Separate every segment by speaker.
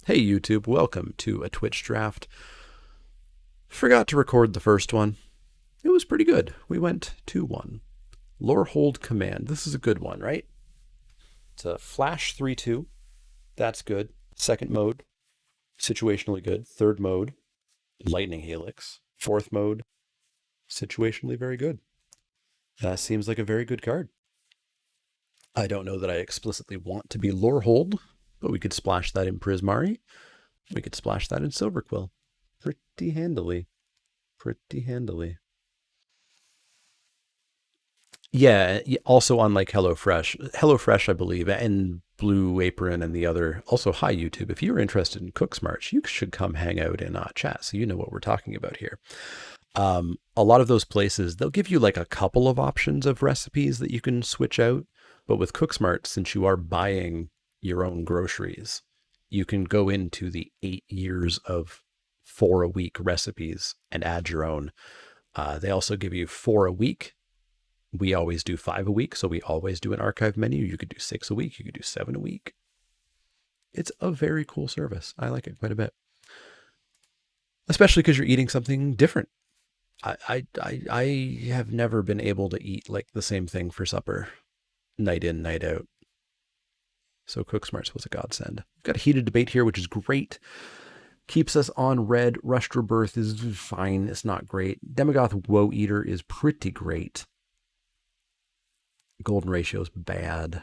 Speaker 1: Hey YouTube, welcome to a Twitch draft. Forgot to record the first one. It was pretty good. We went 2-1. Lore Hold Command. This is a good one, right? It's a Flash 3-2. That's good. Second mode, situationally good. Third mode, Lightning Helix. Fourth mode, situationally very good. That seems like a very good card. I don't know that I explicitly want to be Lore Hold, but we could splash that in Prismari. We could splash that in Silverquill. Pretty handily. Pretty handily. Yeah, also unlike HelloFresh, I believe, and Blue Apron and the other, also hi YouTube, if you're interested in Cooksmart, you should come hang out in chat so you know what we're talking about here. A lot of those places, they'll give you like a couple of options of recipes that you can switch out, but with Cooksmart, since you are buying your own groceries, you can go into the 8 years of 4 a week recipes and add your own. They also give you 4 a week. We always do 5 a week, so we always do an archive menu. You could do 6 a week, you could do 7 a week. It's a very cool service. I like it quite a bit, especially because you're eating something different. I have never been able to eat like the same thing for supper, night in, night out. So Cooksmarts was a godsend. We've got a heated debate here, which is great. Keeps us on red. Rushed Rebirth is fine. It's not great. Demagoth Woe Eater is pretty great. Golden Ratio is bad.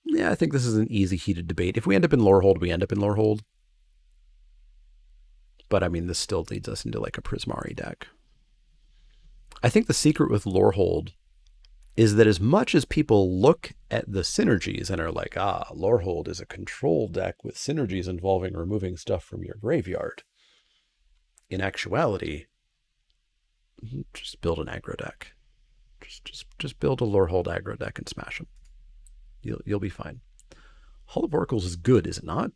Speaker 1: Yeah, I think this is an easy heated debate. If we end up in Lore Hold, we end up in Lore Hold. But I mean, this still leads us into like a Prismari deck. I think the secret with Lore Hold is that as much as people look at the synergies and are like, Lore Hold is a control deck with synergies involving removing stuff from your graveyard, in actuality, just build an aggro deck. Just build a Lore Hold aggro deck and smash them. You'll be fine. Hall of Oracles is good, is it not?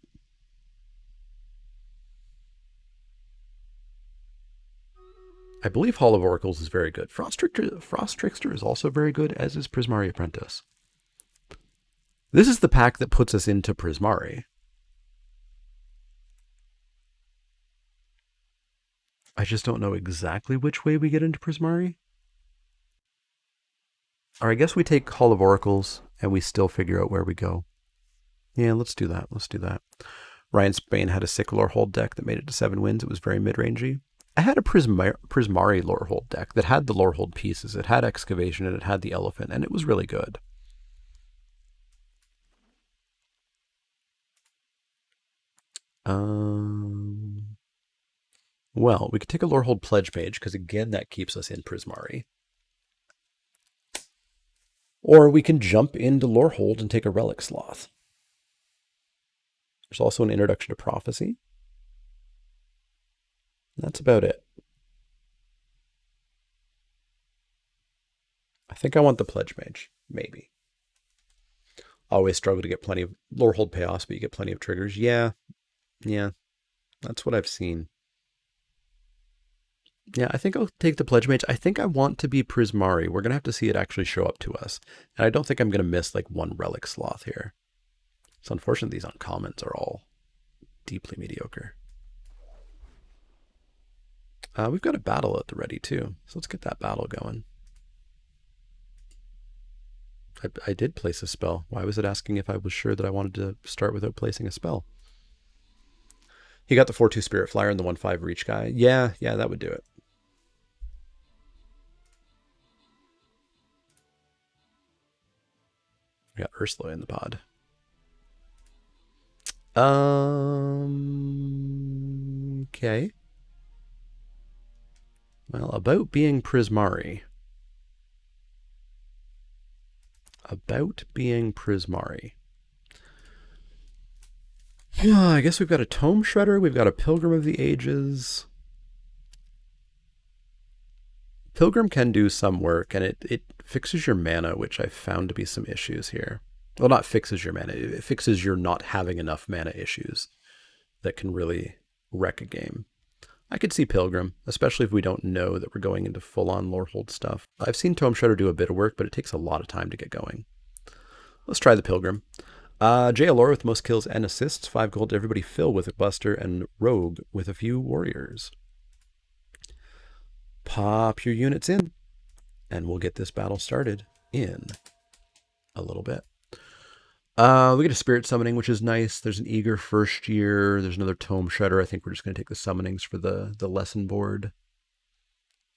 Speaker 1: I believe Hall of Oracles is very good. Frost Trickster is also very good, as is Prismari Apprentice. This is the pack that puts us into Prismari. I just don't know exactly which way we get into Prismari. Or I guess we take Hall of Oracles and we still figure out where we go. Yeah, let's do that. Let's do that. Ryan Spain had a sick Lore Hold deck that made it to 7 wins. It was very mid-rangey. I had a Prismari Lore Hold deck that had the Lore Hold pieces. It had Excavation and it had the Elephant, and it was really good. Well, we could take a Lore Hold Pledge Mage, because again, that keeps us in Prismari. Or we can jump into Lore Hold and take a Relic Sloth. There's also an Introduction to Prophecy. That's about it. I think I want the Pledge Mage, maybe. Always struggle to get plenty of Lore Hold Payoffs, but you get plenty of triggers. Yeah, that's what I've seen. Yeah, I think I'll take the Pledge Mage. I think I want to be Prismari. We're going to have to see it actually show up to us. And I don't think I'm going to miss like one Relic Sloth here. So unfortunately, these uncommons are all deeply mediocre. We've got a battle at the ready too. So let's get that battle going. I did place a spell. Why was it asking if I was sure that I wanted to start without placing a spell? He got the 4/2 Spirit Flyer and the 1/5 Reach guy. Yeah, that would do it. We got Ursula in the pod. Okay. Well, about being Prismari. Yeah, I guess we've got a Tome Shredder. We've got a Pilgrim of the Ages. Pilgrim can do some work, and it fixes your mana, which I found to be some issues here. Well, not fixes your mana. It fixes your not having enough mana issues that can really wreck a game. I could see Pilgrim, especially if we don't know that we're going into full-on Lore Hold stuff. I've seen Tome Shredder do a bit of work, but it takes a lot of time to get going. Let's try the Pilgrim. JLR with most kills and assists, 5 gold to everybody. Phil with a buster, and Rogue with a few warriors. Pop your units in, and we'll get this battle started in a little bit. We get a spirit summoning, which is nice. There's an eager first year. There's another tome shredder. I think we're just going to take the summonings for the lesson board.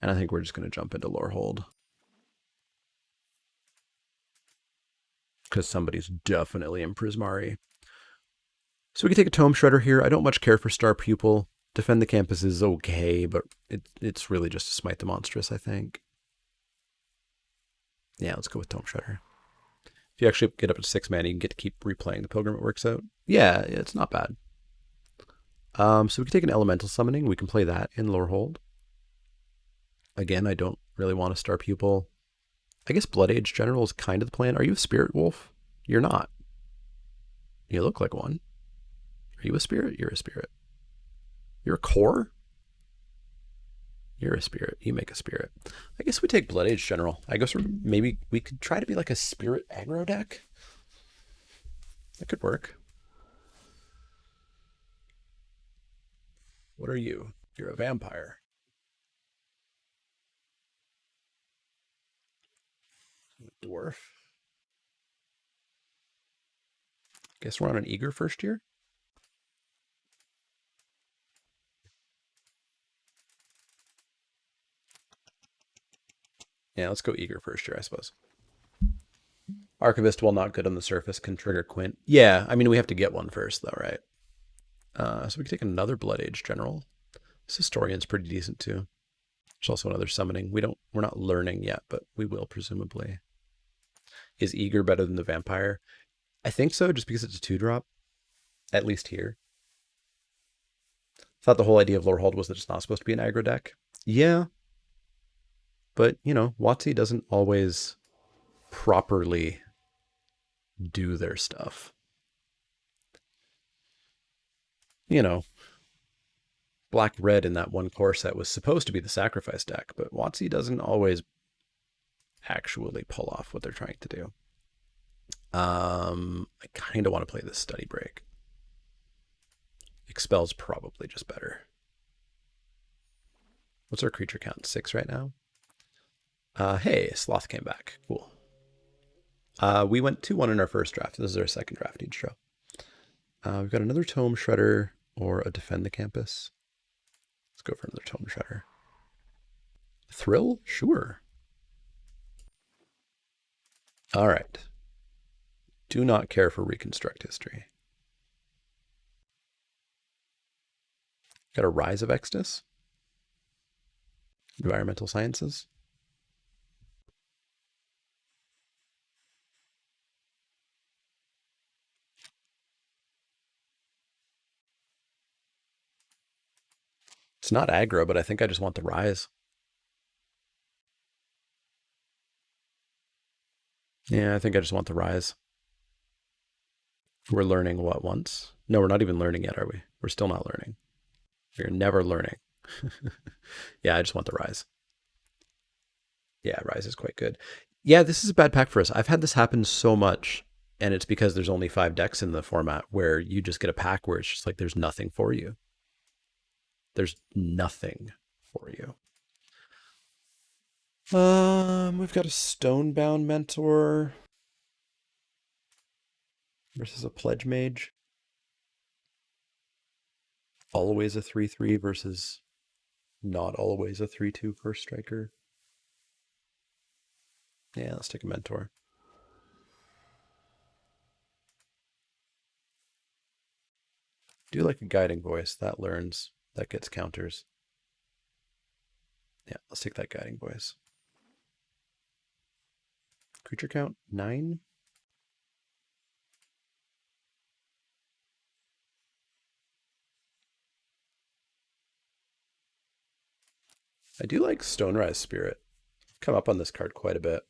Speaker 1: And I think we're just going to jump into Lorehold. Because somebody's definitely in Prismari. So we can take a tome shredder here. I don't much care for Star Pupil. Defend the Campus is okay, but it's really just to smite the monstrous, I think. Yeah, let's go with tome shredder. If you actually get up to 6 mana, you can get to keep replaying the Pilgrim. It works out. Yeah, it's not bad. So we can take an Elemental Summoning. We can play that in Lorehold. Again, I don't really want a Star Pupil. I guess Blood Age General is kind of the plan. Are you a Spirit Wolf? You're not. You look like one. Are you a Spirit? You're a Spirit. You're a Core? You're a Spirit. You make a Spirit. I guess we take Blood Age General. I guess maybe we could try to be like a Spirit aggro deck. That could work. What are you? You're a vampire. Dwarf. Guess we're on an eager first year. Yeah, let's go eager first year, I suppose. Archivist, while not good on the surface, can trigger Quint. Yeah, I mean, we have to get one first, though, right? So we can take another Blood Age General. This Historian's pretty decent, too. There's also another summoning. We're not learning yet, but we will, presumably. Is eager better than the vampire? I think so, just because it's a 2-drop. At least here. I thought the whole idea of Lorehold was that it's not supposed to be an aggro deck. Yeah. But, you know, WotC doesn't always properly do their stuff. You know, Black-Red in that one core set was supposed to be the sacrifice deck, but WotC doesn't always actually pull off what they're trying to do. I kind of want to play this Study Break. Expel's probably just better. What's our creature count? 6 right now? Hey, Sloth came back. Cool. We went 2-1 in our first draft. This is our second draft each show. We've got another Tome Shredder or a Defend the Campus. Let's go for another Tome Shredder. Thrill? Sure. All right. Do not care for Reconstruct History. Got a Rise of Exodus. Environmental Sciences. It's not aggro, but I think I just want the Rise. Yeah, I think I just want the Rise. We're learning what once? No, we're not even learning yet, are we? We're still not learning. We're never learning. Yeah, I just want the Rise. Yeah, Rise is quite good. Yeah, this is a bad pack for us. I've had this happen so much, and it's because there's only 5 decks in the format where you just get a pack where it's just like there's nothing for you. There's nothing for you. We've got a Stonebound Mentor versus a Pledge Mage. Always a 3/3 versus not always a 3/2 first striker. Yeah, let's take a Mentor. Do like a Guiding Voice. That learns. That gets counters. Yeah, let's take that Guiding Voice. Creature count 9. I do like Stonerise Spirit. Come up on this card quite a bit.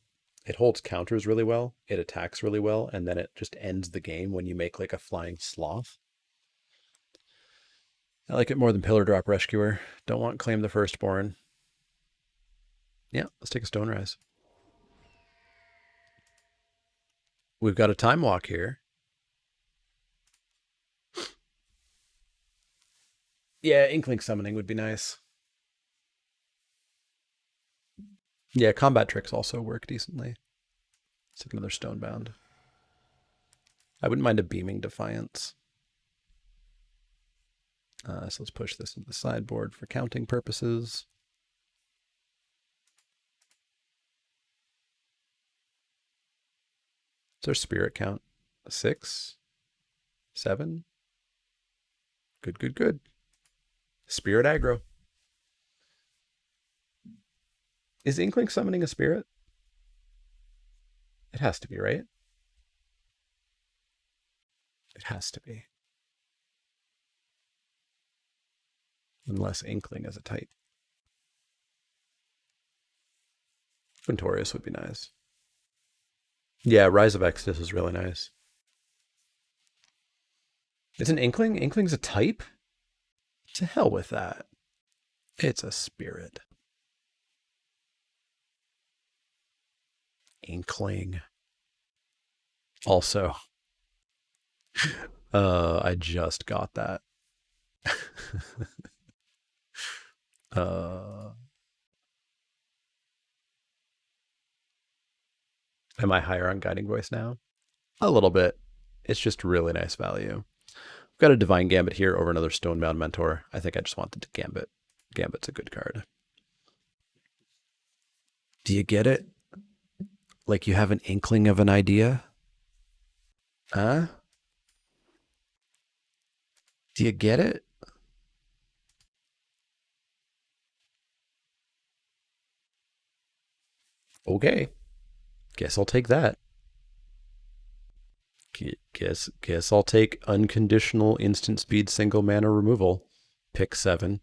Speaker 1: It holds counters really well, it attacks really well, and then it just ends the game when you make like a Flying Sloth. I like it more than Pillar Drop Rescuer. Don't want Claim the Firstborn. Yeah, let's take a Stonerise. We've got a Time Walk here. Yeah, Inkling summoning would be nice. Yeah, combat tricks also work decently. It's like another Stonebound. I wouldn't mind a Beaming Defiance. So let's push this into the sideboard for counting purposes. What's our spirit count? 6? 7? Good, good, good. Spirit aggro. Is Inkling summoning a spirit? It has to be, right? It has to be. Unless Inkling is a type. Quintorius would be nice. Yeah, Rise of Exodus is really nice. It's an Inkling? Inkling's a type? To hell with that. It's a spirit. Inkling. Also, I just got that. uh, am I higher on Guiding Voice now? A little bit. It's just really nice value. I've got a Divine Gambit here over another Stonebound Mentor. I think I just wanted to Gambit. Gambit's a good card. Do you get it? Like you have an inkling of an idea? Huh? Do you get it? Okay. Guess I'll take that. Guess I'll take unconditional instant speed single mana removal. Pick 7.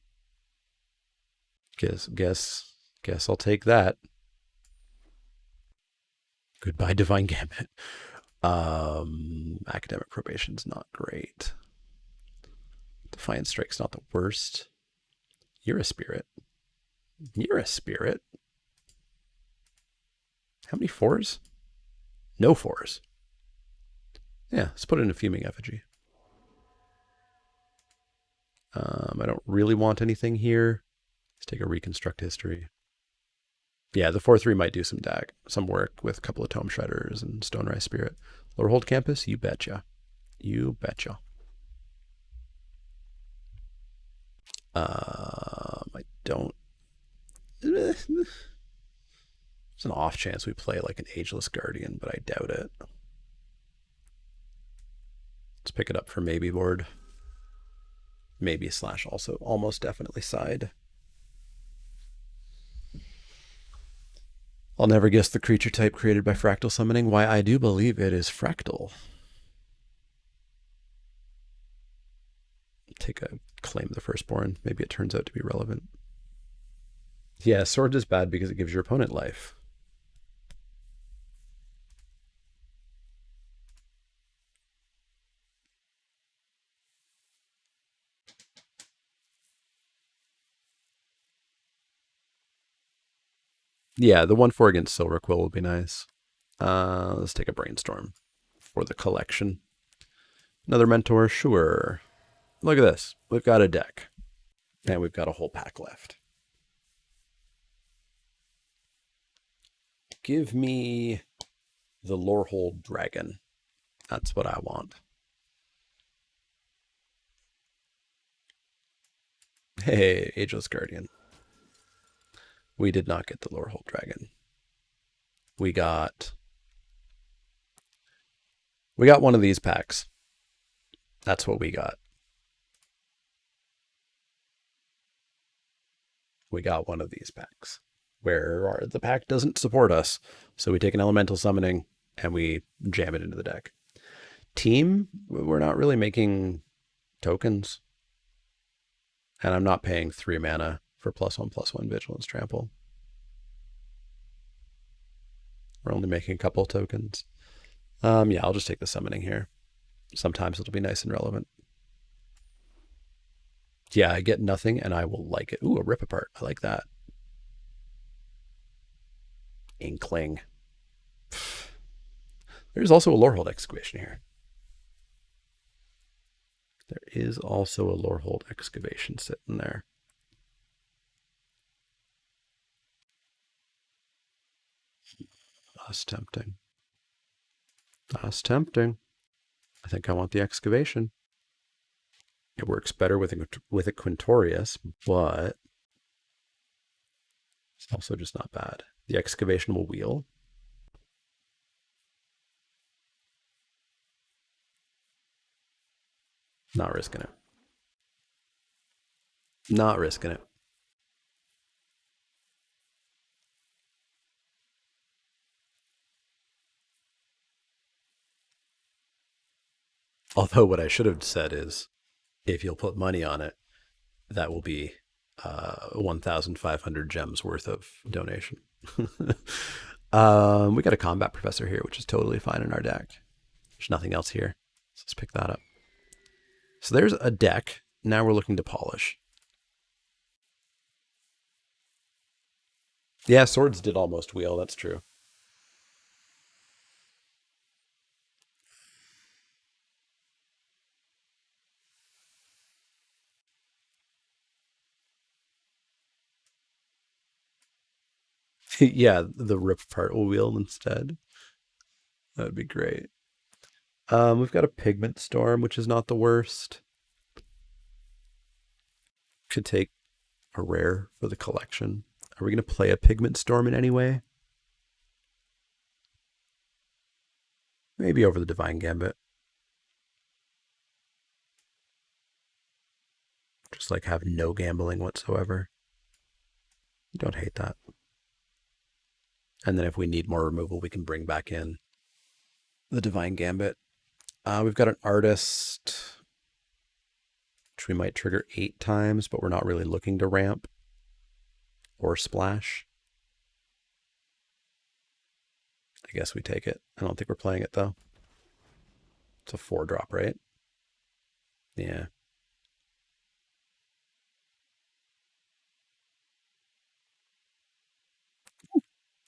Speaker 1: Guess I'll take that. Goodbye, Divine Gambit. Academic Probation's not great. Defiant Strike's not the worst. You're a spirit. You're a spirit. How many 4s? No 4s. Yeah, let's put it in a Fuming Effigy. I don't really want anything here. Let's take a Reconstruct History. Yeah, the 4-3 might do some work with a couple of Tome Shredders and Stonerise Spirit. Lowerhold Campus, you betcha. You betcha. I don't. There's an off chance we play like an Ageless Guardian, but I doubt it. Let's pick it up for maybe board. Maybe / also almost definitely side. I'll never guess the creature type created by fractal summoning. Why, I do believe it is fractal. Take a Claim the Firstborn. Maybe it turns out to be relevant. Yeah, Sword is bad because it gives your opponent life. Yeah, the 1/4 against Silver Quill will be nice. Let's take a Brainstorm for the collection. Another Mentor, sure. Look at this. We've got a deck. And we've got a whole pack left. Give me the Lorehold Dragon. That's what I want. Hey, Ageless Guardian. We did not get the Lorehold Dragon. We got one of these packs. That's what we got. We got one of these packs where the pack doesn't support us. So we take an Elemental Summoning and we jam it into the deck. Team, we're not really making tokens. And I'm not paying 3 mana for +1/+1 Vigilance Trample. We're only making a couple tokens. Yeah, I'll just take the summoning here. Sometimes it'll be nice and relevant. Yeah, I get nothing and I will like it. Ooh, a Rip Apart. I like that. Inkling. There's also a Lorehold Excavation here. There is also a Lorehold excavation sitting there. That's tempting. That's tempting. I think I want the excavation. It works better with a Quintorius, but it's also just not bad. The excavation will wheel. Not risking it. Not risking it. Although what I should have said is, if you'll put money on it, that will be 1,500 gems worth of donation. We got a combat professor here, which is totally fine in our deck. There's nothing else here. So let's pick that up. So there's a deck. Now we're looking to polish. Yeah, swords did almost wheel. That's true. Yeah, the rip part will wheel instead. That would be great. We've got a pigment storm, which is not the worst. Could take a rare for the collection. Are we going to play a pigment storm in any way? Maybe over the Divine Gambit. Just like have no gambling whatsoever. Don't hate that. And then if we need more removal, we can bring back in the Divine Gambit. We've got an Artist, which we might trigger 8 times, but we're not really looking to ramp or splash. I guess we take it. I don't think we're playing it, though. It's a 4-drop, right? Yeah.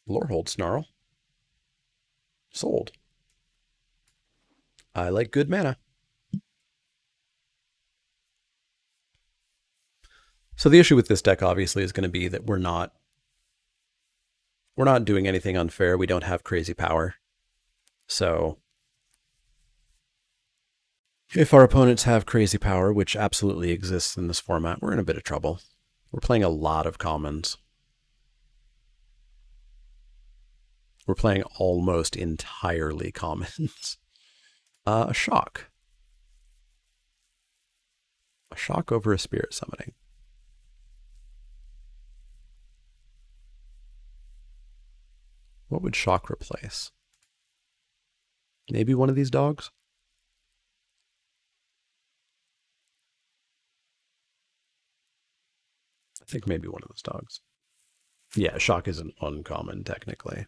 Speaker 1: Lorehold Snarl. Sold. I like good mana. So the issue with this deck obviously is going to be that we're not doing anything unfair. We don't have crazy power. So if our opponents have crazy power, which absolutely exists in this format, we're in a bit of trouble. We're playing a lot of commons. We're playing almost entirely commons. A shock. A shock over a spirit summoning. What would shock replace? Maybe one of these dogs? I think maybe one of those dogs. Yeah, shock isn't uncommon technically.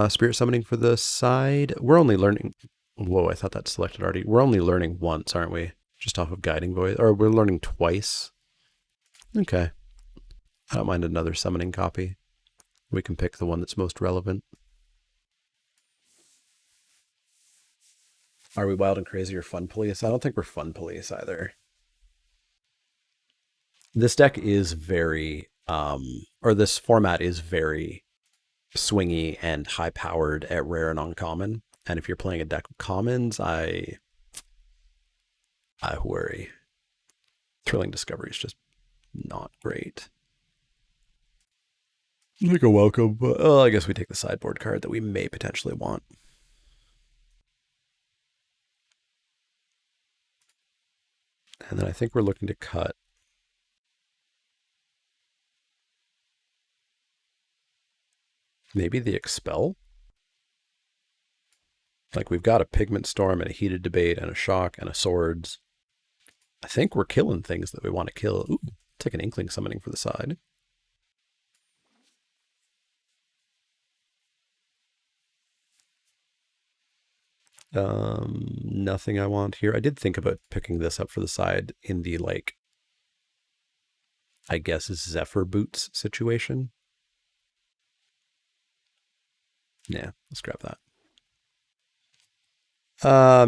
Speaker 1: Spirit summoning for the side. We're only learning. Whoa, I thought that selected already. We're only learning once, aren't we? Just off of Guiding Voice. Or we're learning twice. Okay. I don't mind another summoning copy. We can pick the one that's most relevant. Are we wild and crazy or fun police? I don't think we're fun police either. This deck is very, or this format is very swingy and high powered at rare and uncommon. And if you're playing a deck of commons, I worry. Thrilling Discovery is just not great. Like a welcome, but I guess we take the sideboard card that we may potentially want. And then I think we're looking to cut. Maybe the Expel? Like we've got a Pigment Storm and a Heated Debate and a Shock and a Swords. I think we're killing things that we want to kill. Ooh, take an Inkling Summoning for the side. Nothing I want here. I did think about picking this up for the side in the, like, I guess Zephyr Boots situation. Yeah, let's grab that.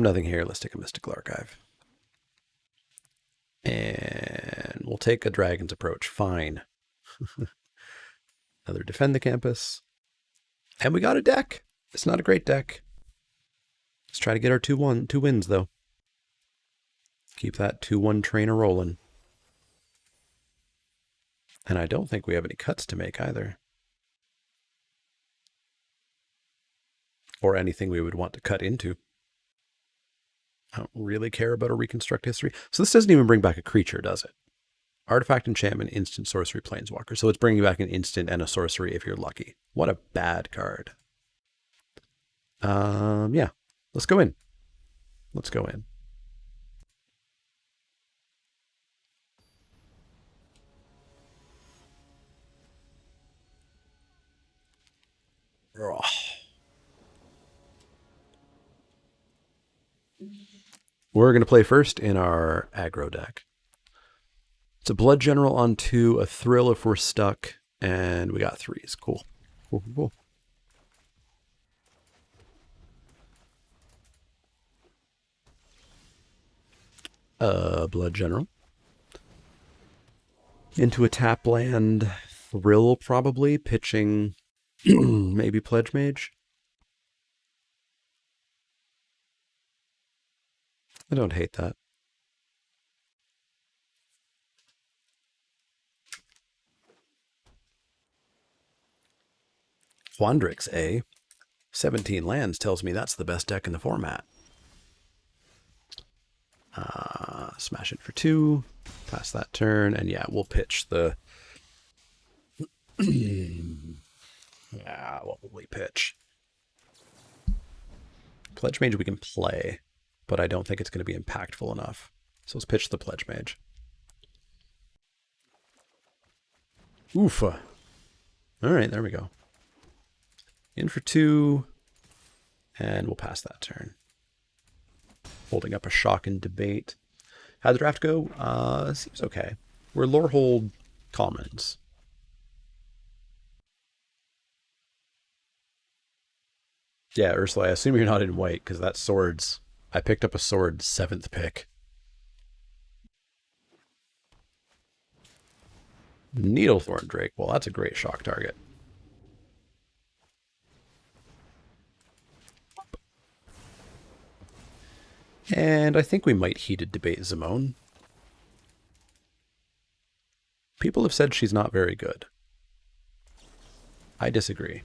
Speaker 1: Nothing here. Let's take a Mystical Archive. And we'll take a dragon's approach. Fine. Another defend the campus. And we got a deck. It's not a great deck. Let's try to get our 2-1, 2 wins, though. Keep that 2-1 train a-rolling. And I don't think we have any cuts to make either. Or anything we would want to cut into. I don't really care about a reconstruct history. So this doesn't even bring back a creature, does it? Artifact, enchantment, instant, sorcery, planeswalker. So it's bringing back an instant and a sorcery if you're lucky. What a bad card. Yeah. Let's go in. Let's go in. Oh. We're going to play first in our aggro deck. It's a Blood General on 2, a Thrill if we're stuck, and we got 3s. Cool. Cool, cool, cool. Blood General. Into a tap land. Thrill, probably. Pitching maybe Pledge Mage. I don't hate that. Quandrix, eh? 17 lands tells me that's the best deck in the format. Smash it for 2. Pass that turn. And yeah, we'll pitch the... what will we pitch? Pledge Mage we can play, but I don't think it's going to be impactful enough. So let's pitch the Pledge Mage. Oofa. All right, there we go. In for 2, and we'll pass that turn. Holding up a shock and debate. How'd the draft go? Seems okay. We're Lorehold commons. Yeah, Ursula, I assume you're not in white, because that's swords. I picked up a sword 7th pick. Needlethorn Drake. Well, that's a great shock target. And I think we might heated debate Zimone. People have said she's not very good. I disagree.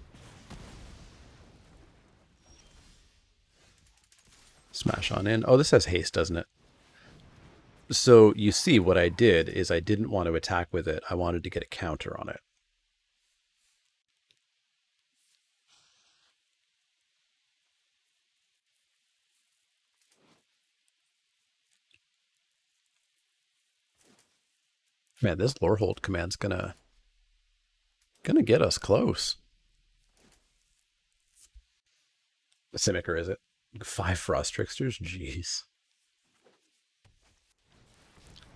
Speaker 1: Smash on in. Oh, this has haste, doesn't it? So you see what I did is I didn't want to attack with it. I wanted to get a counter on it. Man, this Lorehold command's gonna get us close. Simic, is it? 5 Frost Tricksters? Jeez.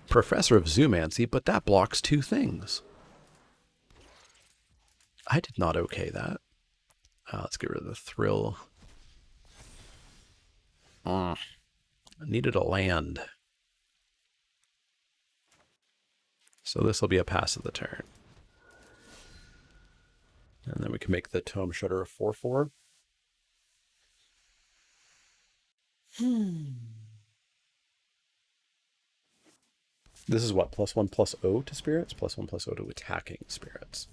Speaker 1: Professor of Zoomancy, but that blocks 2 things. I did not okay that. Let's get rid of the Thrill. I needed a land. So this will be a pass of the turn. And then we can make the Tome Shudder a 4/4. This is what? +1/+0 to spirits? +1/+0 to attacking spirits.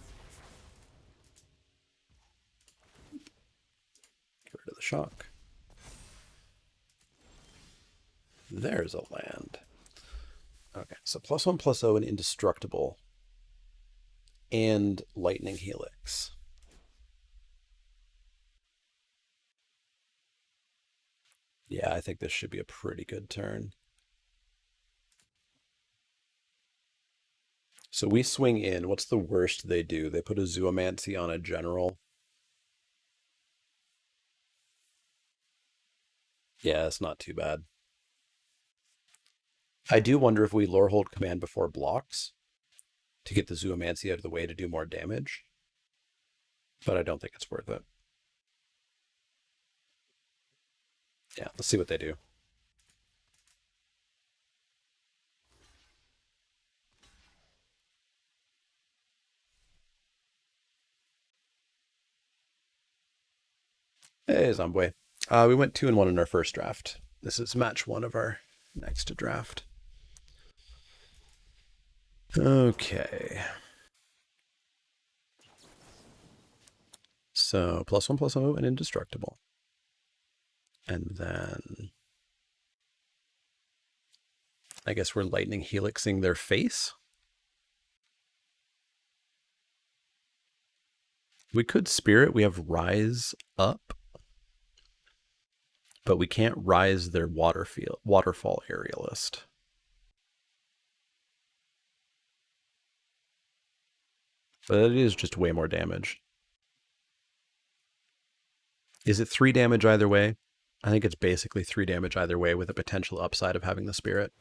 Speaker 1: Get rid of the shock. There's a land. Okay, so +1/+0 and indestructible. And lightning helix. Yeah, I think this should be a pretty good turn. So we swing in. What's the worst they do? They put a Zoomancy on a general. Yeah, it's not too bad. I do wonder if we Lorehold command before blocks to get the Zoomancy out of the way to do more damage. But I don't think it's worth it. Yeah, let's see what they do. Hey, Zombie. We went 2-1 in our first draft. This is match 1 of our next draft. Okay. So +1/+0 and indestructible. And then I guess we're lightning helixing their face. We could spirit. We have rise up, but we can't rise their waterfall aerialist. But it is just way more damage. Is it 3 damage either way? I think it's basically 3 damage either way with a potential upside of having the spirit.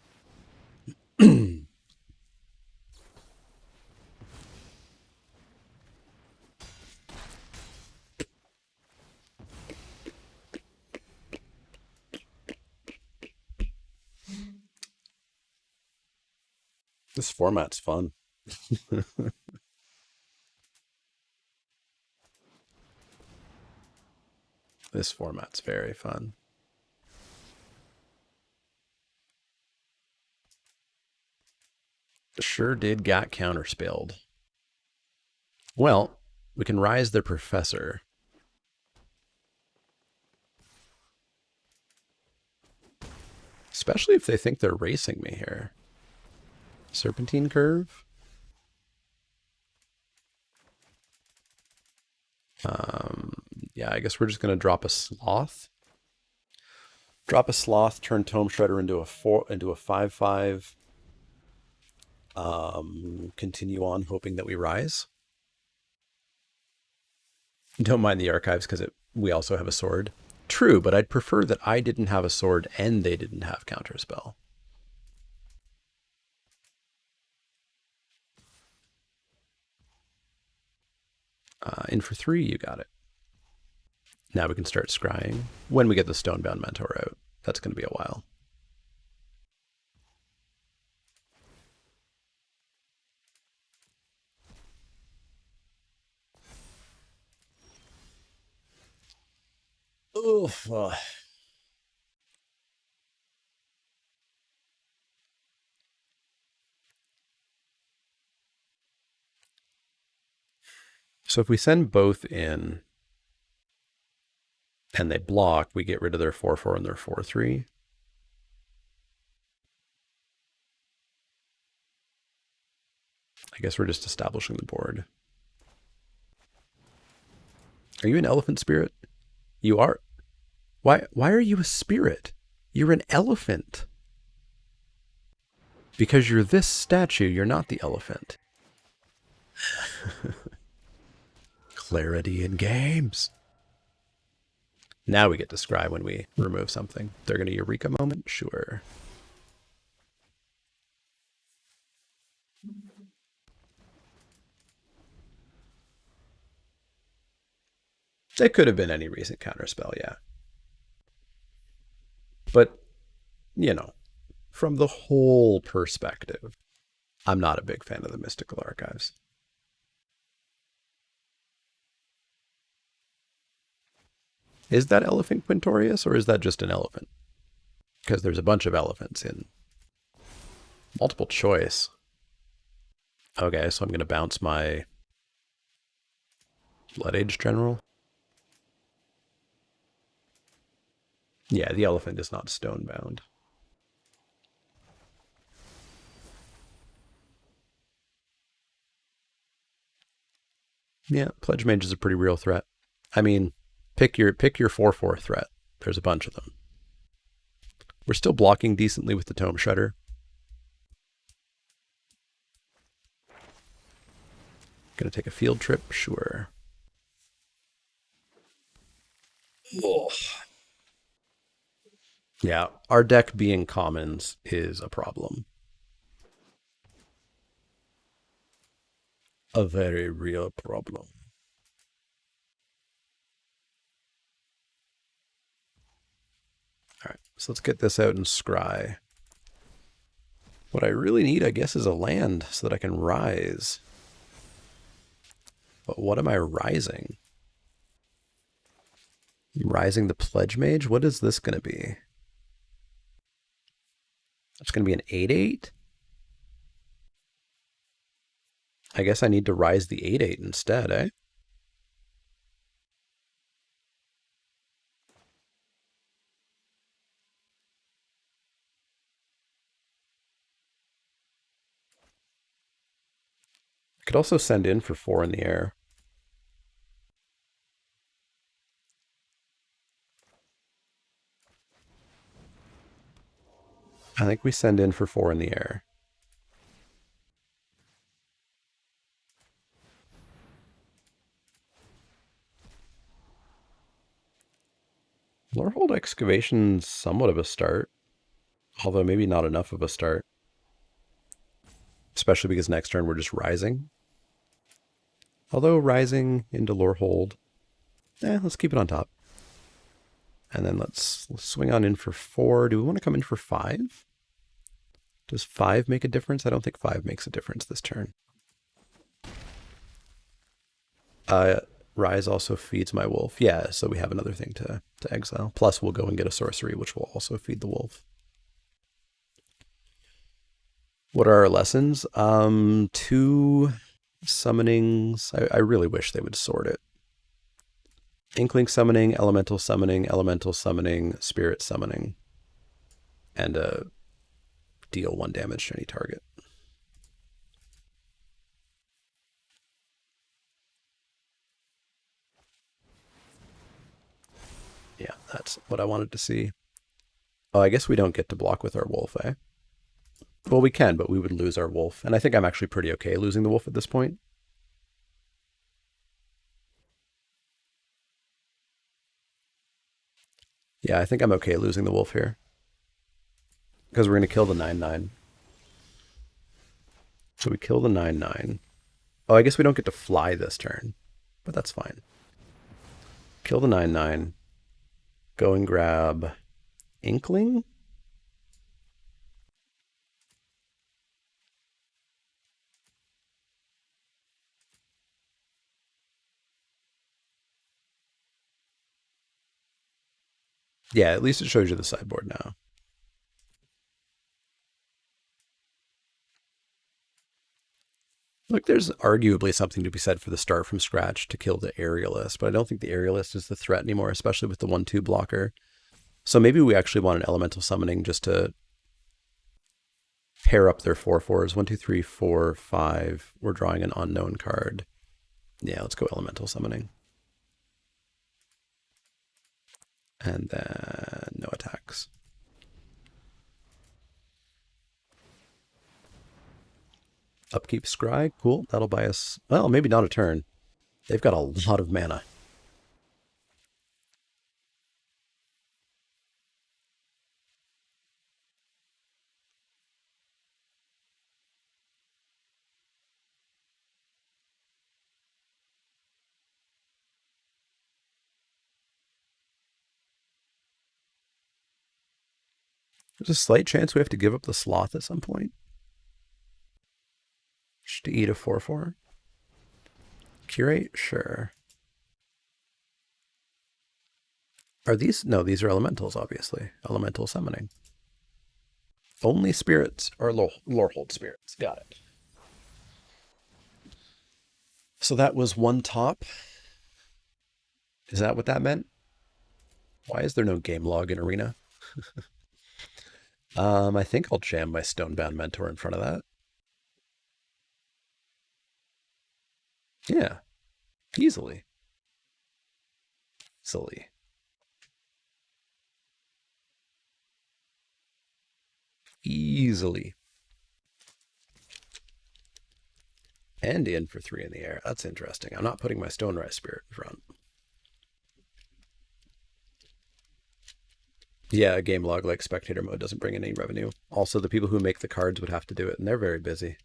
Speaker 1: This format's fun. This format's very fun. Sure did got counterspelled. Well, we can rise their professor. Especially if they think they're racing me here. Serpentine curve. Yeah, I guess we're just gonna drop a sloth. Drop a sloth, turn Tome Shredder into a 5/5. Continue on hoping that we rise. Don't mind the archives because we also have a sword. True, but I'd prefer that I didn't have a sword and they didn't have counterspell. In for 3, you got it. Now we can start scrying when we get the Stonebound Mentor out. That's going to be a while. Oof. So if we send both in and they block, we get rid of their 4/4 and their 4/3. I guess we're just establishing the board. Are you an elephant spirit? You are. Why are you a spirit? You're an elephant. Because you're this statue, you're not the elephant. Clarity in games. Now we get to scry when we remove something. They're going to Eureka moment? Sure. It could have been any recent counterspell, yeah. But, you know, from the whole perspective, I'm not a big fan of the Mystical Archives. Is that elephant Quintorius, or is that just an elephant? Because there's a bunch of elephants in multiple choice. Okay, so I'm going to bounce my Blood Age General. Yeah, the elephant is not stonebound. Yeah, Pledge Mage is a pretty real threat. I mean, pick your 4/4 threat. There's a bunch of them. We're still blocking decently with the Tome Shredder. Gonna take a field trip, sure. Oh. Yeah, our deck being commons is a problem. A very real problem. All right, so let's get this out and scry. What I really need, I guess, is a land so that I can rise. But what am I rising? Rising the Pledge Mage? What is this going to be? It's going to be an 8/8? I guess I need to rise the 8/8 instead, eh? Could also send in for 4 in the air. I think we send in for 4 in the air. Lorehold Excavation's somewhat of a start, although maybe not enough of a start. Especially because next turn we're just rising. Although rising into Lorehold, let's keep it on top. And then let's swing on in for 4. Do we want to come in for 5? Does 5 make a difference? I don't think 5 makes a difference this turn. Rise also feeds my wolf. Yeah, so we have another thing to exile. Plus we'll go and get a sorcery, which will also feed the wolf. What are our lessons? 2 summonings. I really wish they would sort it. Inkling summoning, elemental summoning, spirit summoning. And deal 1 damage to any target. Yeah, that's what I wanted to see. Oh, I guess we don't get to block with our wolf, eh? Well, we can, but we would lose our wolf. And I think I'm actually pretty okay losing the wolf at this point. Yeah, I think I'm okay losing the wolf here. Because we're going to kill the 9/9. So we kill the 9/9. Oh, I guess we don't get to fly this turn. But that's fine. Kill the 9/9. Go and grab Inkling? Yeah, at least it shows you the sideboard now. Look, there's arguably something to be said for the start from scratch to kill the Aerialist, but I don't think the Aerialist is the threat anymore, especially with the 1/2 blocker. So maybe we actually want an elemental summoning just to pair up their 4/4s. 1, 2, 3, 4, 5. We're drawing an unknown card. Yeah, let's go elemental summoning. And then no attacks. Upkeep Scry, cool. That'll buy us, well, maybe not a turn. They've got a lot of mana. There's a slight chance we have to give up the Sloth at some point. Just to eat a 4/4. Curate? Sure. Are these? No, these are elementals, obviously. Elemental summoning. Only spirits or Lorehold spirits. Got it. So that was 1 top. Is that what that meant? Why is there no game log in Arena? I think I'll jam my Stonebound Mentor in front of that. Yeah, easily. Easily. Easily. And in for 3 in the air. That's interesting. I'm not putting my Stonerise Spirit in front. Yeah, a game log like spectator mode doesn't bring in any revenue. Also, the people who make the cards would have to do it, and they're very busy.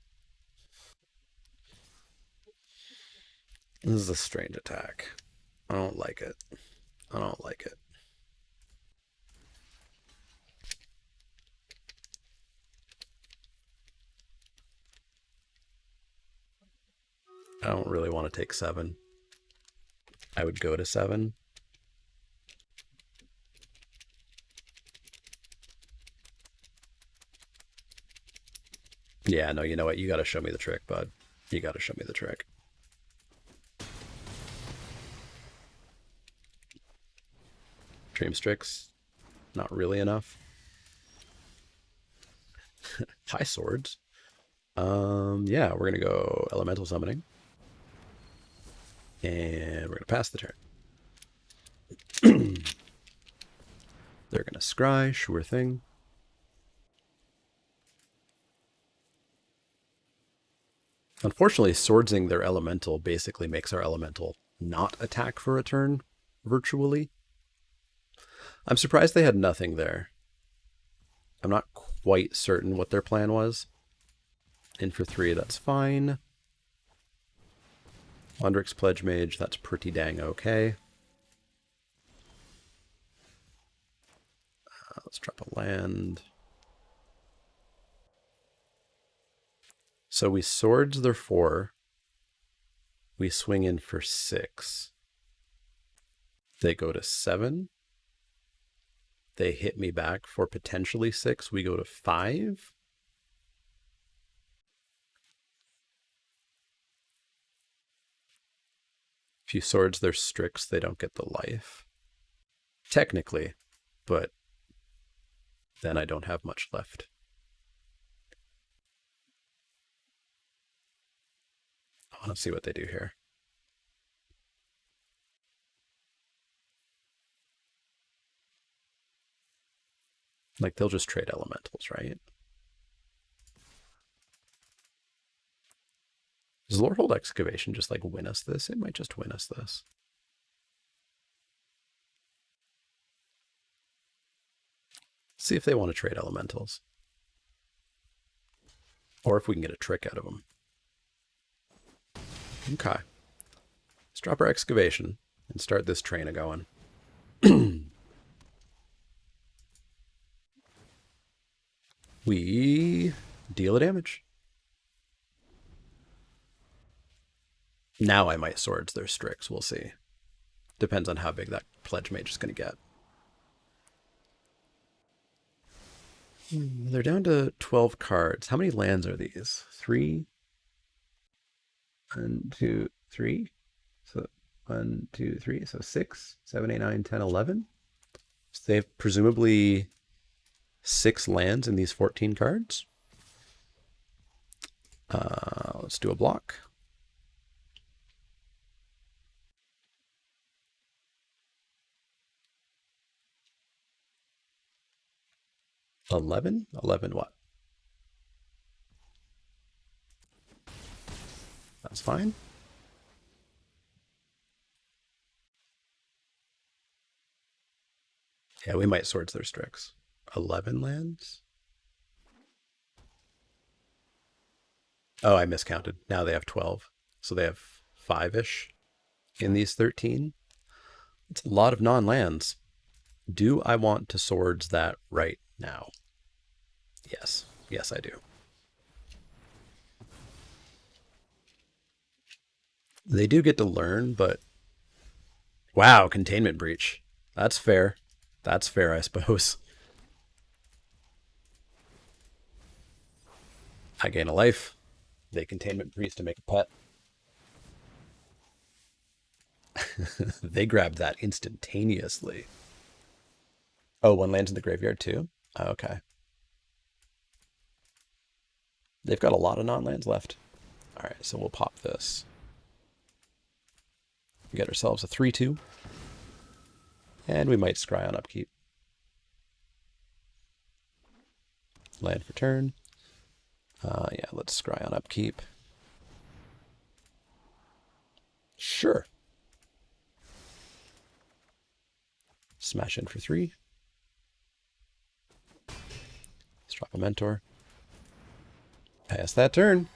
Speaker 1: This is a strange attack. I don't like it. I don't like it. I don't really want to take 7. I would go to 7. Yeah, no, you know what? You got to show me the trick, bud. You got to show me the trick. Dream Strix, not really enough. High swords. Yeah, we're gonna go elemental summoning, and we're gonna pass the turn. They're gonna scry, sure thing. Unfortunately, swordsing their elemental basically makes our elemental not attack for a turn, virtually. I'm surprised they had nothing there. I'm not quite certain what their plan was. In for 3, that's fine. Wondrix Pledge Mage, that's pretty dang okay. Let's drop a land. So we swords their 4. We swing in for 6. They go to 7. They hit me back for potentially 6. We go to 5. If you swords their Strix, they don't get the life. Technically, but then I don't have much left. I want to see what they do here. Like, they'll just trade elementals, right? Does Lorehold Excavation just, like, win us this? It might just win us this. See if they want to trade elementals. Or if we can get a trick out of them. Okay. Let's drop our Excavation and start this train a-going. We deal a damage. Now I might swords their Strix. We'll see. Depends on how big that Pledge Mage is going to get. They're down to 12 cards. How many lands are these? 3? 1, 2, 3. So 1, 2, 3. So 6, 7, 8, 9, 10, 11. So they have presumably 6 lands in these 14 cards. Let's do a block. 11? 11 what? That's fine. Yeah, we might swords their Strix. 11 lands? Oh, I miscounted. Now they have 12. So they have 5-ish in these 13. It's a lot of non-lands. Do I want to swords that right now? Yes. Yes, I do. They do get to learn, but wow, containment breach. That's fair. That's fair, I suppose. I gain a life. They containment breach to make a pet. They grabbed that instantaneously. Oh, one lands in the graveyard too? Oh, okay. They've got a lot of non-lands left. All right, so we'll pop this. We get ourselves a 3/2. And we might scry on upkeep. Land for turn. Yeah, let's scry on upkeep. Sure. Smash in for 3. Let's drop a mentor. Pass that turn.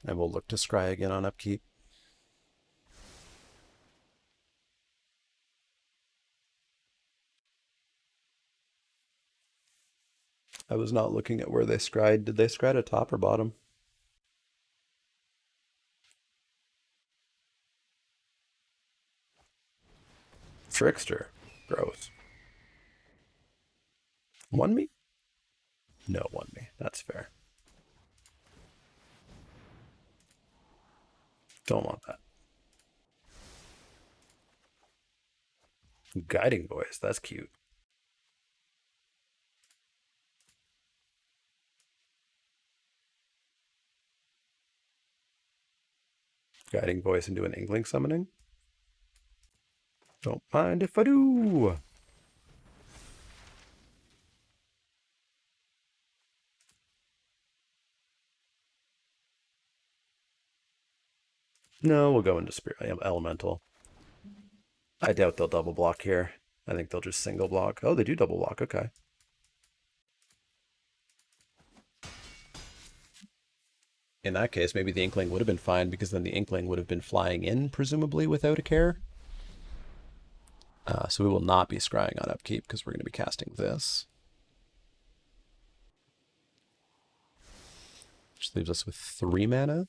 Speaker 1: And we'll look to scry again on upkeep. I was not looking at where they scried. Did they scry at top or bottom? Trickster. Gross. One me? No, one me. That's fair. Don't want that. Guiding voice. That's cute. Guiding voice into an Inkling summoning. Don't mind if I do. No, we'll go into Spirit Elemental. I doubt they'll double block here. I think they'll just single block. Oh, they do double block. Okay. In that case, maybe the Inkling would have been fine because then the Inkling would have been flying in, presumably without a care. So we will not be scrying on upkeep because we're going to be casting this. Which leaves us with 3 mana.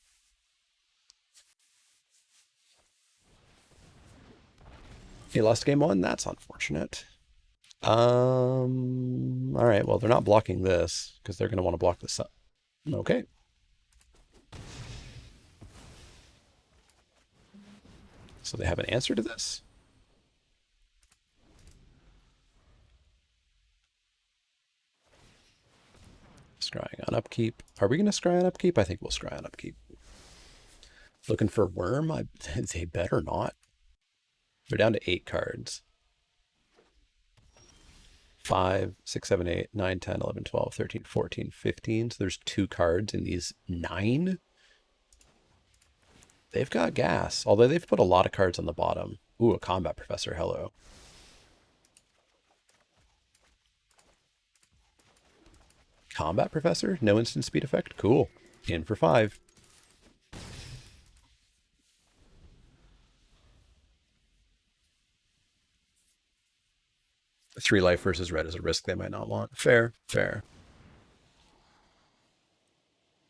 Speaker 1: He lost game 1. That's unfortunate. All right. Well, they're not blocking this because they're going to want to block this up. Okay. So they have an answer to this. Scrying on upkeep. Are we going to scry on upkeep? I think we'll scry on upkeep. Looking for Worm? They better not. They're down to 8 cards. 5, 6, 7, 8, 9, 10, 11, 12, 13, 14, 15. So there's 2 cards in these 9. They've got gas, although they've put a lot of cards on the bottom. Ooh, a Combat Professor. Hello. Combat Professor? No instant speed effect? Cool. In for 5. Three life versus red is a risk they might not want. Fair, fair.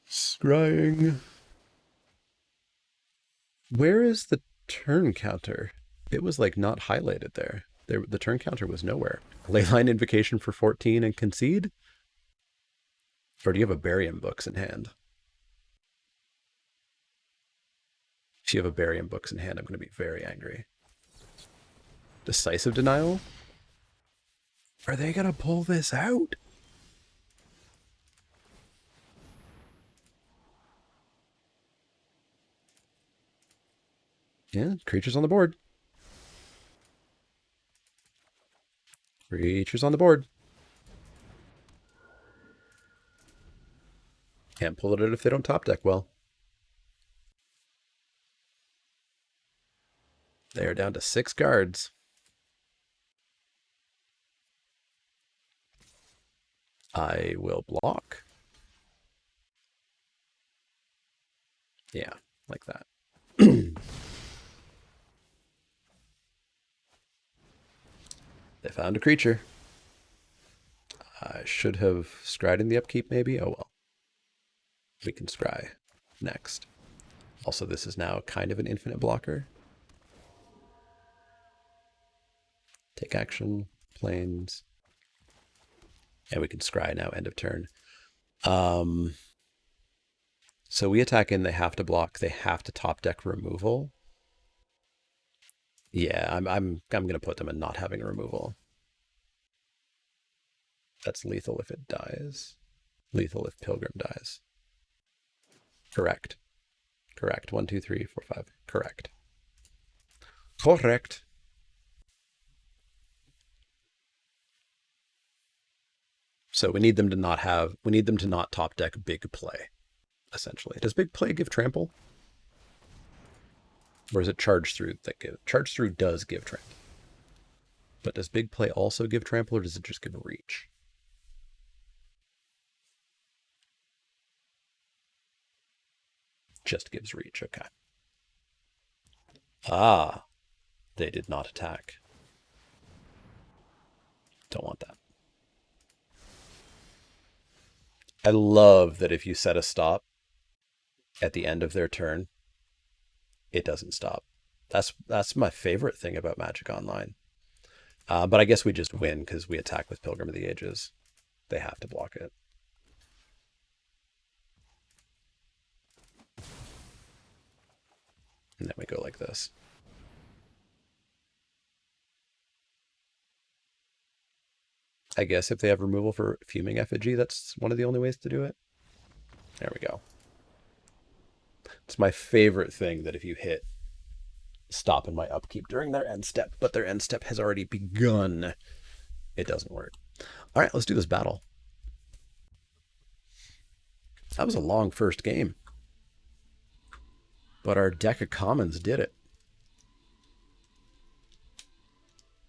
Speaker 1: Scrying. Where is the turn counter? It was like not highlighted there. The turn counter was nowhere. Leyline Invocation for 14 and concede? Or do you have a Barium Books in hand? If you have a Barium Books in hand, I'm going to be very angry. Decisive Denial? Are they going to pull this out? Yeah, creatures on the board. Creatures on the board. Can't pull it out if they don't top deck well. They're down to 6 cards. I will block. Yeah, like that. They found a creature. I should have scryed in the upkeep, maybe. Oh well. We can scry next. Also, this is now kind of an infinite blocker. Take action, planes. And we can scry now, end of turn. So we attack in, they have to block, they have to top deck removal. Yeah, I'm gonna put them in not having a removal. That's lethal if it dies. Lethal if Pilgrim dies. Correct. Correct. 1, 2, 3, 4, 5. Correct. Correct. So we need them to not top deck big play, essentially. Does big play give trample? Or is it charge through that give? Charge through does give trample. But does big play also give trample, or does it just give reach? Just gives reach, okay. Ah, they did not attack. Don't want that. I love that if you set a stop at the end of their turn, it doesn't stop. That's my favorite thing about Magic Online. But I guess we just win because we attack with Pilgrim of the Ages. They have to block it. And then we go like this. I guess if they have removal for Fuming Effigy, that's one of the only ways to do it. There we go. It's my favorite thing that if you hit stop in my upkeep during their end step, but their end step has already begun, it doesn't work. All right, let's do this battle. That was a long first game, but our deck of commons did it.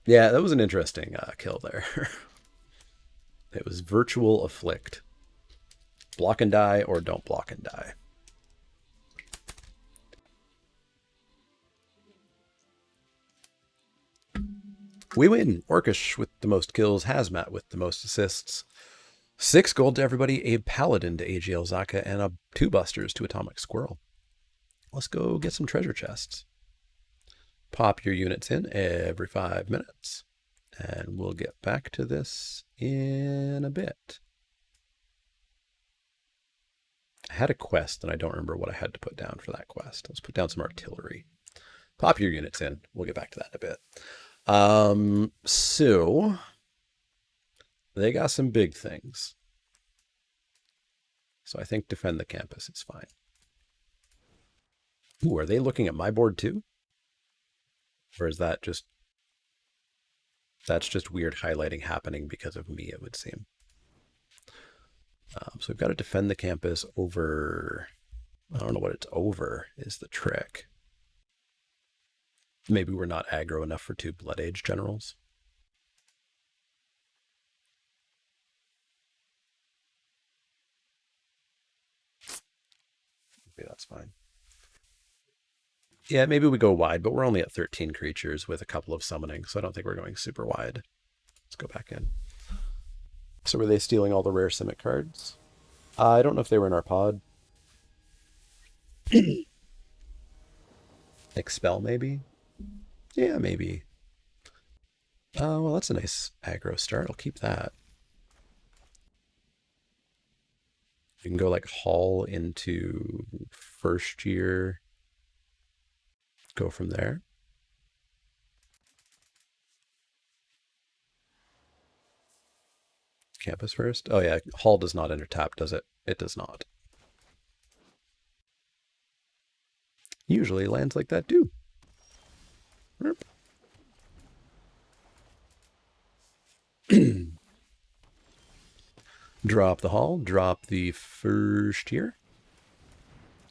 Speaker 1: Yeah, that was an interesting kill there. It was Virtual Afflict. Block and die or don't block and die. We win. Orcish with the most kills, Hazmat with the most assists. 6 gold to everybody, a Paladin to AGL Zaka, and 2 busters to Atomic Squirrel. Let's go get some treasure chests. Pop your units in every 5 minutes. And we'll get back to this in a bit. I had a quest, and I don't remember what I had to put down for that quest. Let's put down some artillery. Pop your units in. We'll get back to that in a bit. So they got some big things. So I think defend the campus is fine. Ooh, are they looking at my board too? Or is that just... That's just weird highlighting happening because of me, it would seem. So we've got to defend the campus over... I don't know what it's over is the trick. Maybe we're not aggro enough for 2 Blood Age generals. Maybe that's fine. Yeah, maybe we go wide, but we're only at 13 creatures with a couple of summoning, so I don't think we're going super wide. Let's go back in. So were they stealing all the rare Simic cards? I don't know if they were in our pod. Expel, maybe? Yeah, maybe. Well, that's a nice aggro start. I'll keep that. You can go like haul into first year. Go from there. Campus first. Oh yeah, Hall does not enter tap, does it? It does not. Usually lands like that do. Drop the Hall, drop the first year.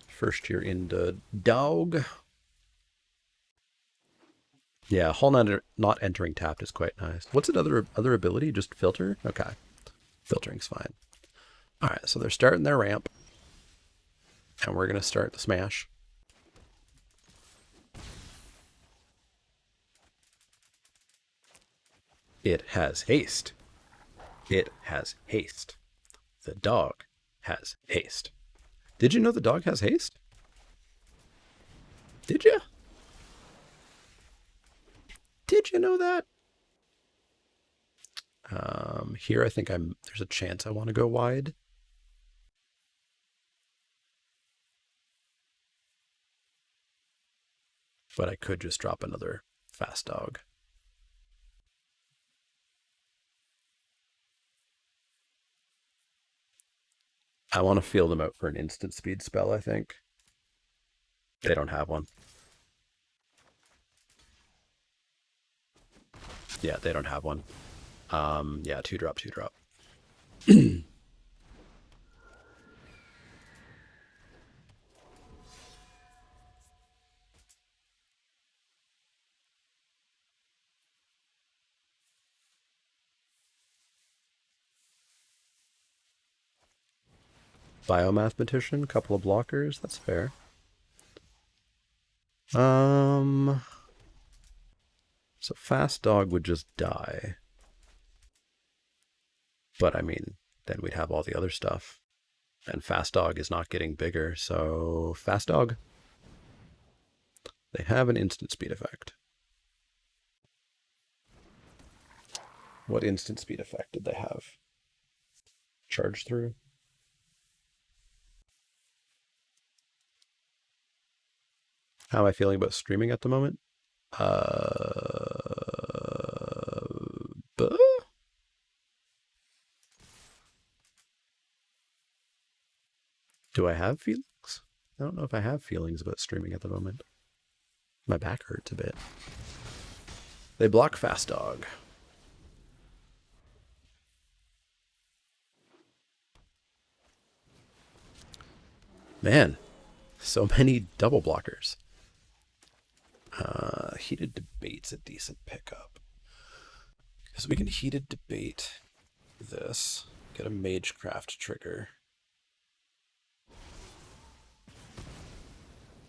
Speaker 1: First year into dog. Yeah, Hall not entering tapped is quite nice. What's it other ability? Just filter? Okay. Filtering's fine. Alright, so they're starting their ramp. And we're gonna start the smash. It has haste. It has haste. The dog has haste. Did you know the dog has haste? Did you? Did you know that? Here I think there's a chance I want to go wide. But I could just drop another fast dog. I want to feel them out for an instant speed spell, I think. They don't have one. Yeah, they don't have one. Yeah, 2-drop, 2-drop. Biomathematician, couple of blockers, that's fair. So fast dog would just die. But I mean, then we'd have all the other stuff. And fast dog is not getting bigger, so fast dog. They have an instant speed effect. What instant speed effect did they have? charge through. How am I feeling about streaming at the moment? But do I have feelings? I don't know if I have feelings about streaming at the moment. My back hurts a bit. They block Fast Dog. Man, so many double blockers. Heated Debate's a decent pickup. Because we can Heated Debate this. Get a Magecraft trigger.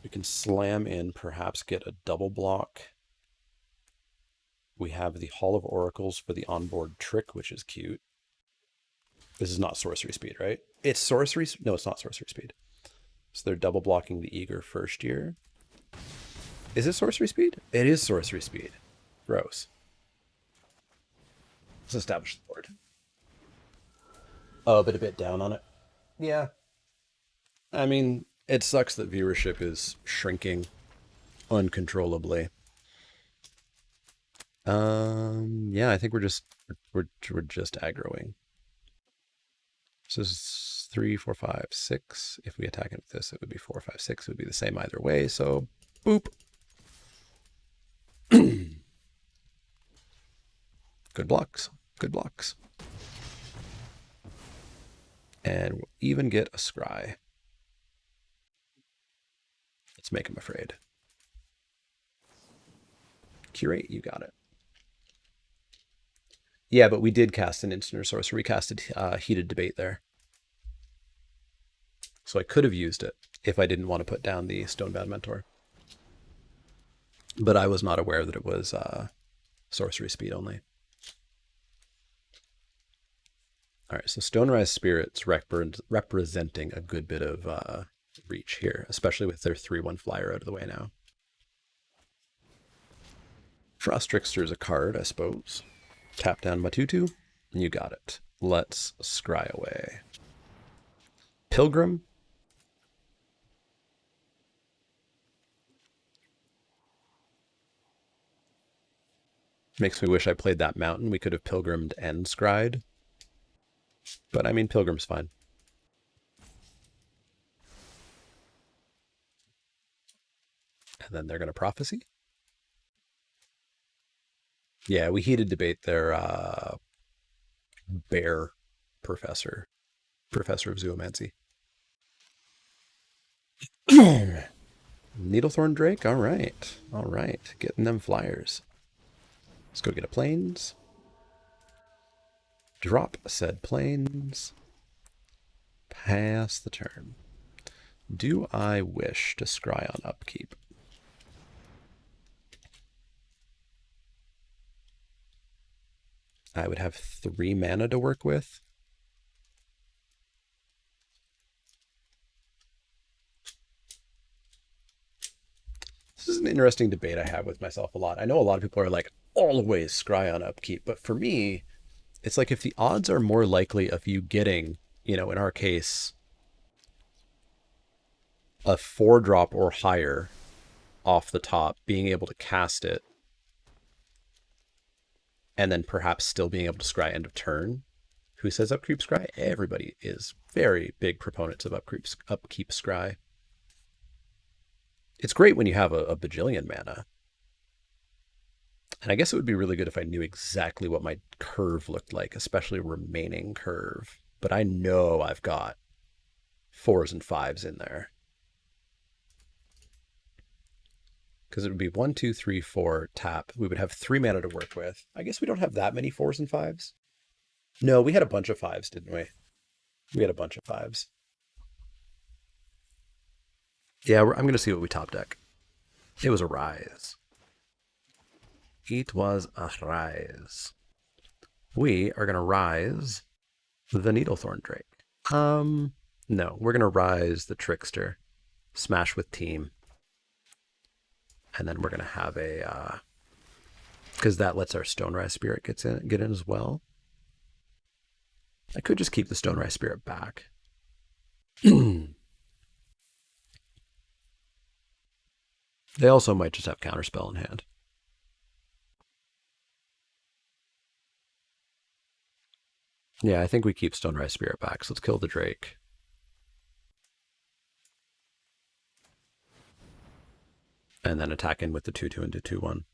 Speaker 1: We can slam in, perhaps get a double block. We have the Hall of Oracles for the onboard trick, which is cute. This is not sorcery speed, right? It's sorcery. No, it's not sorcery speed. So they're double blocking the Eager first year. Is it sorcery speed? It is sorcery speed. Gross. Let's establish the board. Oh, but a bit down on it. Yeah. I mean, it sucks that viewership is shrinking uncontrollably. Yeah, I think we're just aggroing. So this is 3, 4, 5, 6. If we attack it with this, it would be 4, 5, 6. It would be the same either way. So, boop. Good blocks. Good blocks. And we'll even get a scry. Let's make him afraid. Curate, you got it. Yeah, but we did cast an instant or sorcery. We casted Heated Debate there. So I could have used it if I didn't want to put down the Stonebound Mentor. But I was not aware that it was sorcery speed only. All right, so Stonerise Spirits representing a good bit of reach here, especially with their 3/1 flyer out of the way now. Frost Trickster is a card, I suppose. Tap down Matutu, and you got it. Let's scry away. Pilgrim. Makes me wish I played that mountain. We could have Pilgrimed and scryed. But I mean, Pilgrim's fine. And then they're going to Prophecy. Yeah, we Heated Debate their Bear Professor of Zoomancy. Needlethorn Drake, all right. Getting them flyers. Let's go get a plains. Drop said plains. Pass the turn. Do I wish to scry on upkeep? I would have 3 mana to work with. This is an interesting debate I have with myself a lot. I know a lot of people are like, always scry on upkeep. But for me, it's like if the odds are more likely of you getting, in our case, a 4-drop or higher off the top, being able to cast it, and then perhaps still being able to scry end of turn. Who says upkeep scry? Everybody is very big proponents of upkeep scry. It's great when you have a bajillion mana. And I guess it would be really good if I knew exactly what my curve looked like, especially remaining curve. But I know I've got 4s and 5s in there. Because it would be 1, 2, 3, 4 tap. We would have 3 mana to work with. I guess we don't have that many 4s and 5s. No, we had a bunch of 5s, didn't we? We had a bunch of 5s. Yeah, I'm going to see what we top deck. It was a rise. It was a rise. We are going to rise the Needlethorn Drake. No, we're going to rise the Trickster. Smash with Team. And then we're going to have a... because that lets our Stonerise Spirit get in as well. I could just keep the Stone Rise Spirit back. They also might just have Counterspell in hand. Yeah, I think we keep Stone Rise Spirit back, so let's kill the Drake. And then attack in with the 2/2 into 2/1.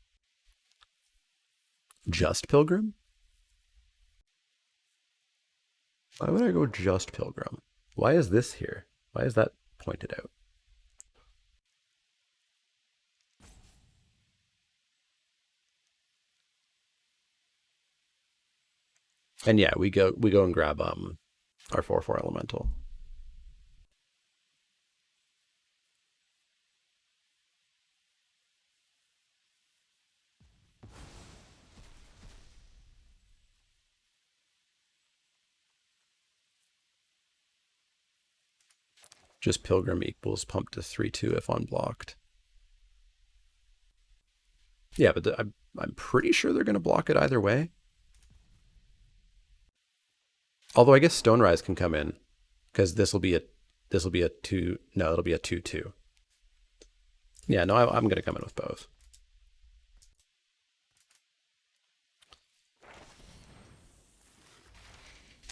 Speaker 1: Just Pilgrim? Why would I go just Pilgrim? Why is this here? Why is that pointed out? And yeah, we go and grab our 4/4 elemental. Just Pilgrim equals pump to 3/2 if unblocked. Yeah, but I'm pretty sure they're going to block it either way. Although I guess Stone Rise can come in because this will be a 2. No, it'll be a 2/2. Yeah, no, I'm going to come in with both.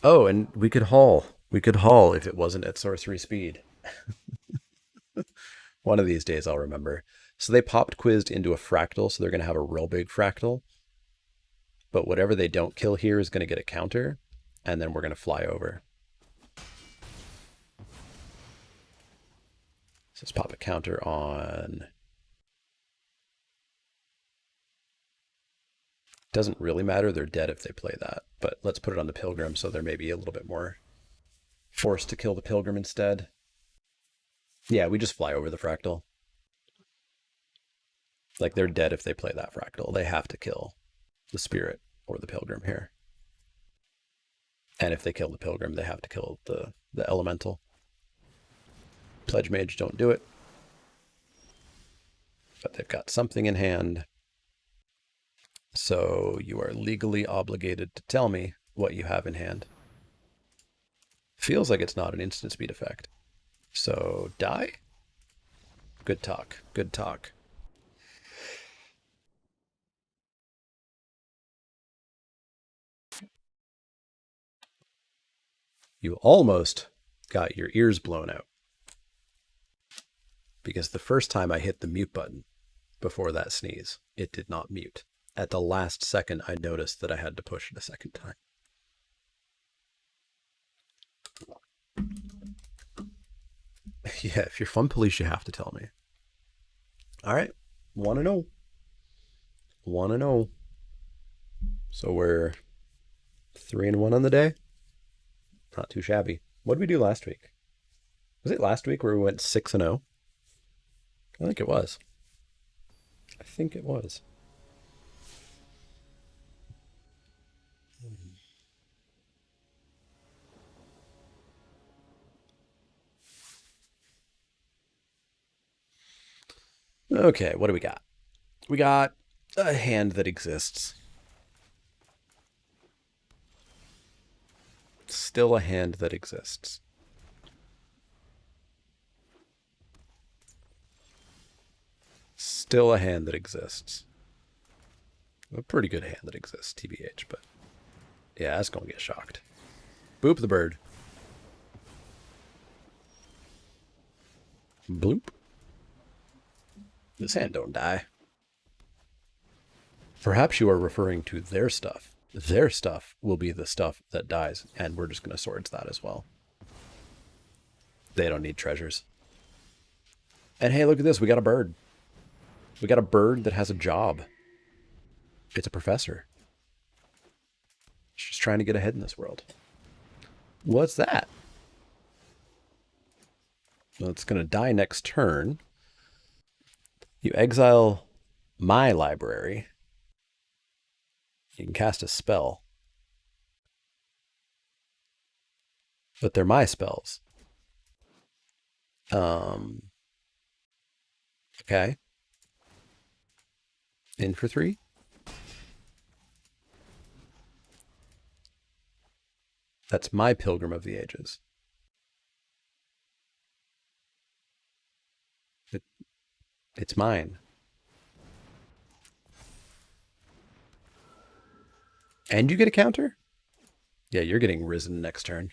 Speaker 1: Oh, and we could haul. We could haul if it wasn't at sorcery speed. One of these days I'll remember. So they popped Quizzed into a fractal, so they're going to have a real big fractal. But whatever they don't kill here is going to get a counter, and then we're going to fly over. So let's pop a counter on... Doesn't really matter, they're dead if they play that. But let's put it on the Pilgrim so they're maybe a little bit more forced to kill the Pilgrim instead. Yeah, we just fly over the fractal. Like, they're dead if they play that fractal. They have to kill the Spirit or the Pilgrim here. And if they kill the Pilgrim, they have to kill the Elemental. Pledge Mage don't do it. But they've got something in hand. So you are legally obligated to tell me what you have in hand. Feels like it's not an instant speed effect. So die? Good talk. Good talk. You almost got your ears blown out. Because the first time I hit the mute button before that sneeze, it did not mute. At the last second, I noticed that I had to push it a second time. Yeah, if you're fun police, you have to tell me. All right, 1-0. 1-0. So we're 3-1 on the day. Not too shabby. What did we do last week? Was it last week where we went 6-0? I think it was. I think it was. Okay, what do we got? We got a hand that exists. Still a hand that exists. Still a hand that exists. A pretty good hand that exists, TBH, but yeah, that's gonna get shocked. Boop the bird. Bloop. This hand don't die. Perhaps you are referring to their stuff. Their stuff will be the stuff that dies, and we're just going to swords that as well. They don't need treasures. And hey, look at this. We got a bird. We got a bird that has a job. It's a professor. She's trying to get ahead in this world. What's that? Well, it's going to die next turn. You exile my library. You can cast a spell. But they're my spells. Okay. In for 3. That's my Pilgrim of the Ages. It, it's mine. And you get a counter? Yeah, you're getting risen next turn.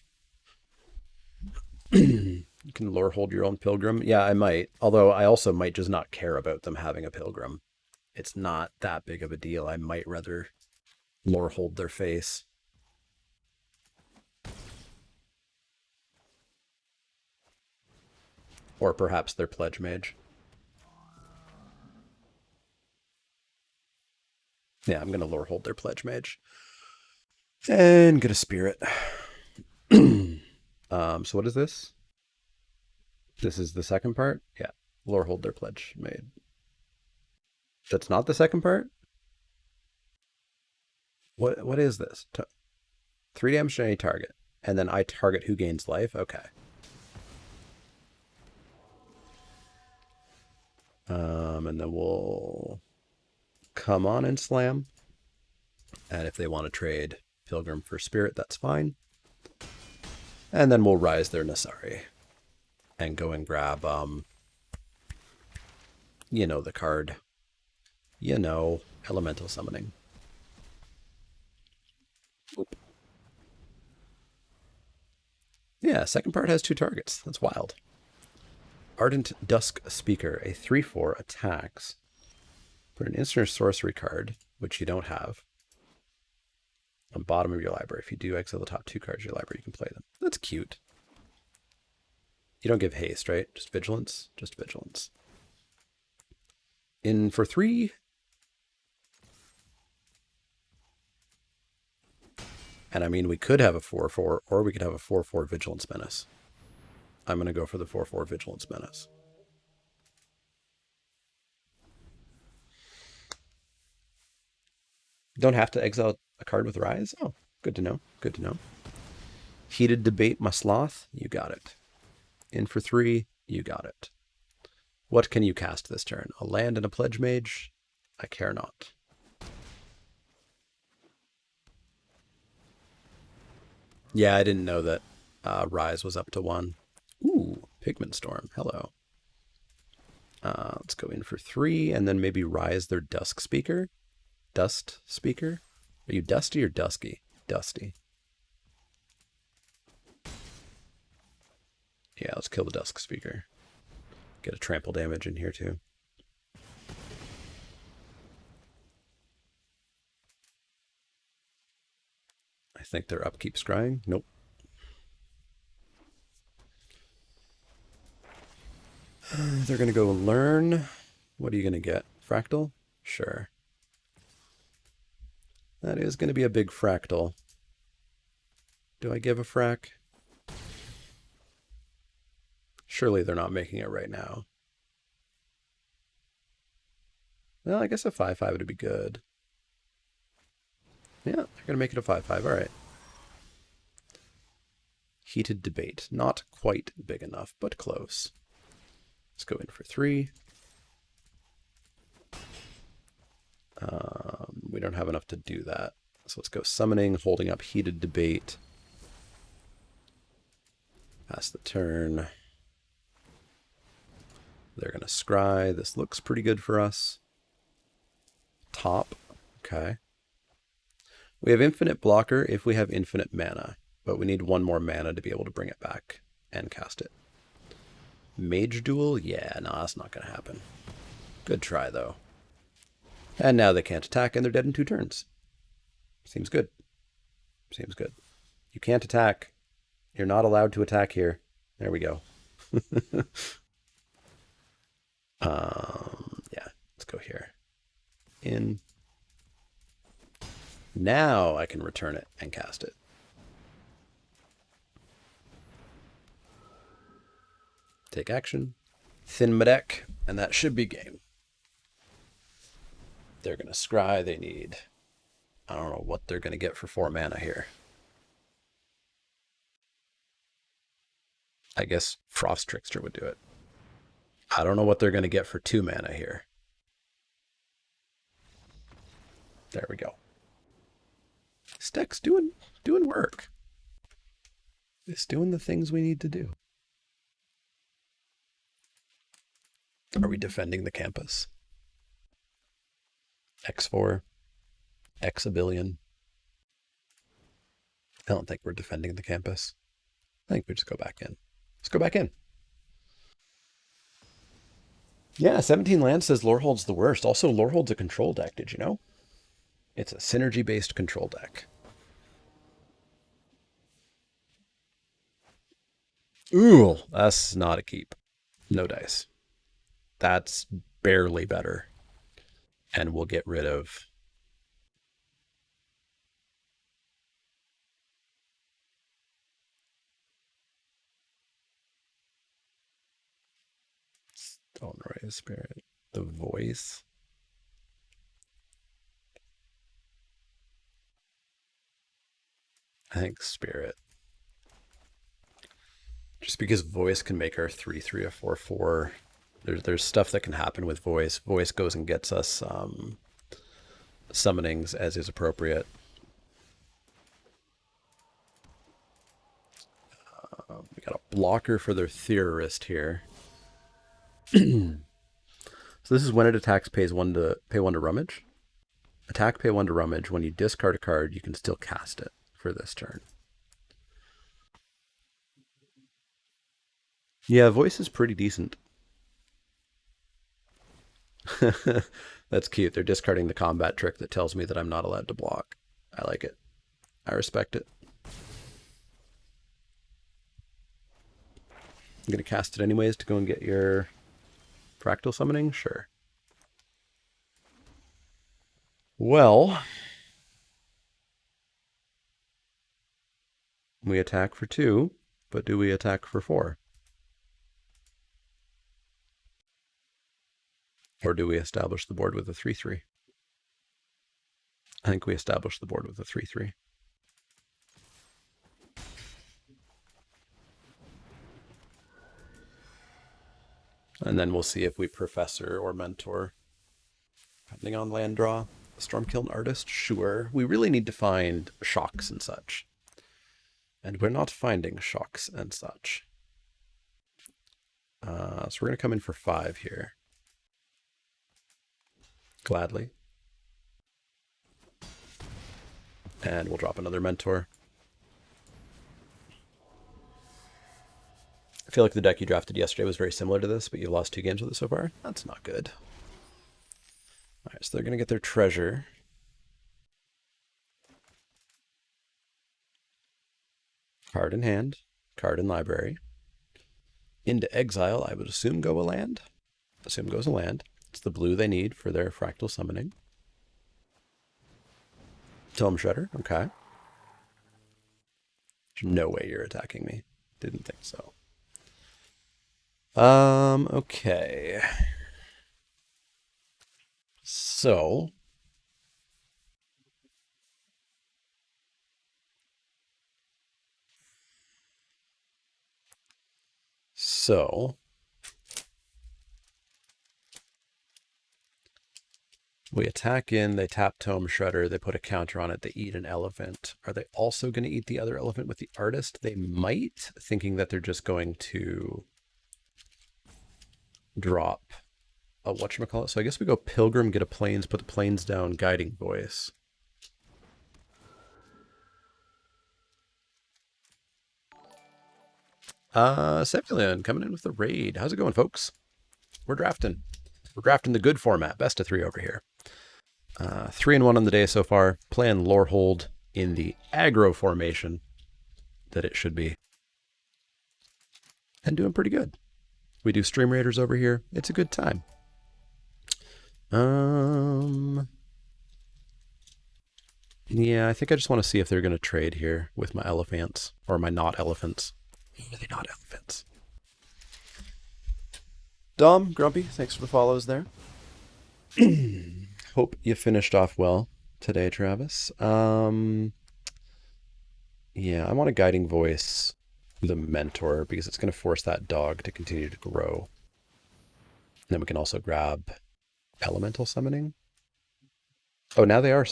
Speaker 1: You can lore hold your own Pilgrim. Yeah, I might. Although I also might just not care about them having a Pilgrim. It's not that big of a deal. I might rather lore hold their face. Or perhaps their Pledge Mage. Yeah, I'm going to lore hold their Pledge Mage. And get a Spirit. So what is this? This is the second part? Yeah. Lore hold their Pledge Mage. That's not the second part? What is this? 3 damage to any target. And then I target who gains life? Okay. And then we'll come on and slam. And if they want to trade Pilgrim for Spirit, that's fine. And then we'll rise their Nasari. And go and grab, you know the card. You know, Elemental Summoning. Oop. Yeah, second part has 2 targets. That's wild. Ardent Dusk Speaker, a 3/4 attacks. Put an instant or sorcery card, which you don't have, on the bottom of your library. If you do exile the top 2 cards of your library, you can play them. That's cute. You don't give haste, right? Just vigilance? Just vigilance. In for 3. And I mean, we could have a 4/4, or we could have a 4/4 Vigilance Menace. I'm going to go for the 4/4 Vigilance Menace. Don't have to exile a card with Rise? Oh, good to know. Good to know. Heated Debate, my sloth. You got it. In for 3. You got it. What can you cast this turn? A land and a Pledge Mage? I care not. Yeah, I didn't know that Rise was up to 1. Ooh, Pigment Storm. Hello. Let's go in for 3, and then maybe Rise their Dusk Speaker. Dust Speaker? Are you Dusty or Dusky? Dusty. Yeah, let's kill the Dusk Speaker. Get a trample damage in here too. I think their upkeep scrying. Nope. They're going to go learn. What are you going to get? Fractal? Sure. That is going to be a big fractal. Do I give a frac? Surely they're not making it right now. Well, I guess a 5/5 would be good. Yeah, they're going to make it a 5/5. All right. Heated Debate. Not quite big enough, but close. Let's go in for 3. We don't have enough to do that. So let's go Summoning, holding up Heated Debate. Pass the turn. They're going to scry. This looks pretty good for us. Top. Okay. We have infinite blocker if we have infinite mana, but we need 1 more mana to be able to bring it back and cast it. Mage Duel? Yeah, no, that's not going to happen. Good try, though. And now they can't attack, and they're dead in 2 turns. Seems good. Seems good. You can't attack. You're not allowed to attack here. There we go. Yeah, let's go here. In. Now I can return it and cast it. Take action. Thin my deck, and that should be game. They're going to scry. They need... I don't know what they're going to get for 4 mana here. I guess Frost Trickster would do it. I don't know what they're going to get for 2 mana here. There we go. This deck's doing work. Just doing the things we need to do. Are we defending the campus? X4, X a billion. I don't think we're defending the campus. I think we just go back in. Let's go back in. Yeah, 17 land says Lorehold's the worst. Also, Lorehold's a control deck, did you know? It's a synergy-based control deck. Ooh, that's not a keep. No dice. That's barely better. And we'll get rid of... Stone Rise Spirit. The Voice. I think Spirit. Just because Voice can make our 3/3 a 4/4. There's stuff that can happen with Voice. Voice goes and gets us summonings as is appropriate. We got a blocker for their Theorist here. So this is when it attacks, pay one to rummage. Attack, pay 1 to rummage. When you discard a card, you can still cast it for this turn. Yeah, Voice is pretty decent. That's cute. They're discarding the combat trick that tells me that I'm not allowed to block. I like it. I respect it. I'm going to cast it anyways to go and get your fractal summoning? Sure. Well, we attack for 2, but do we attack for 4? Or do we establish the board with a 3/3? I think we establish the board with a 3/3. And then we'll see if we Professor or Mentor, depending on land draw. Stormkiln Artist, sure. We really need to find shocks and such. And we're not finding shocks and such. So we're going to come in for 5 here. Gladly. And we'll drop another Mentor. I feel like the deck you drafted yesterday was very similar to this, but you've lost 2 games with it so far. That's not good. All right, so they're going to get their treasure. Card in hand, card in library. Into exile, I would assume go a land. Assume goes a land. It's the blue they need for their fractal summoning. Tome Shredder, okay. There's no way you're attacking me. Didn't think so. Okay. So we attack in, they tap Tome Shredder, they put a counter on it, they eat an elephant. Are they also going to eat the other elephant with the artist? They might, thinking that they're just going to drop a whatchamacallit. So I guess we go Pilgrim, get a Plains, put the Plains down, Guiding Voice. Sepulian coming in with the raid. How's it going, folks? We're drafting. We're drafting the good format. Best of 3 over here. 3-1 on the day so far. Playing Lorehold in the aggro formation that it should be. And doing pretty good. We do Stream Raiders over here. It's a good time. Yeah, I think I just want to see if they're going to trade here with my elephants. Or my not elephants. Really not elephants. Dom, Grumpy, thanks for the follows there. Hope you finished off well today, Travis. Yeah, I want a Guiding Voice, the Mentor, because it's going to force that dog to continue to grow. And then we can also grab Elemental Summoning. Oh, now they are...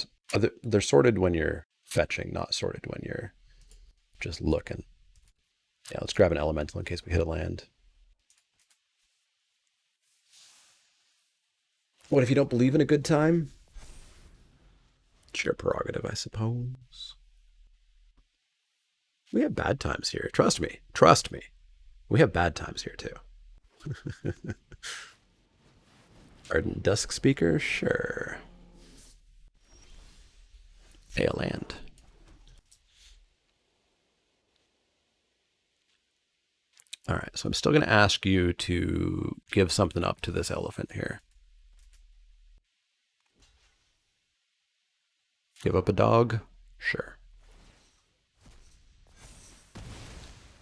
Speaker 1: They're sorted when you're fetching, not sorted when you're just looking. Yeah, let's grab an elemental in case we hit a land. What if you don't believe in a good time? It's your prerogative, I suppose. We have bad times here. Trust me. Trust me. We have bad times here too. Ardent Dusk Speaker? Sure. Pay a land. All right, so I'm still going to ask you to give something up to this elephant here. Give up a dog? Sure.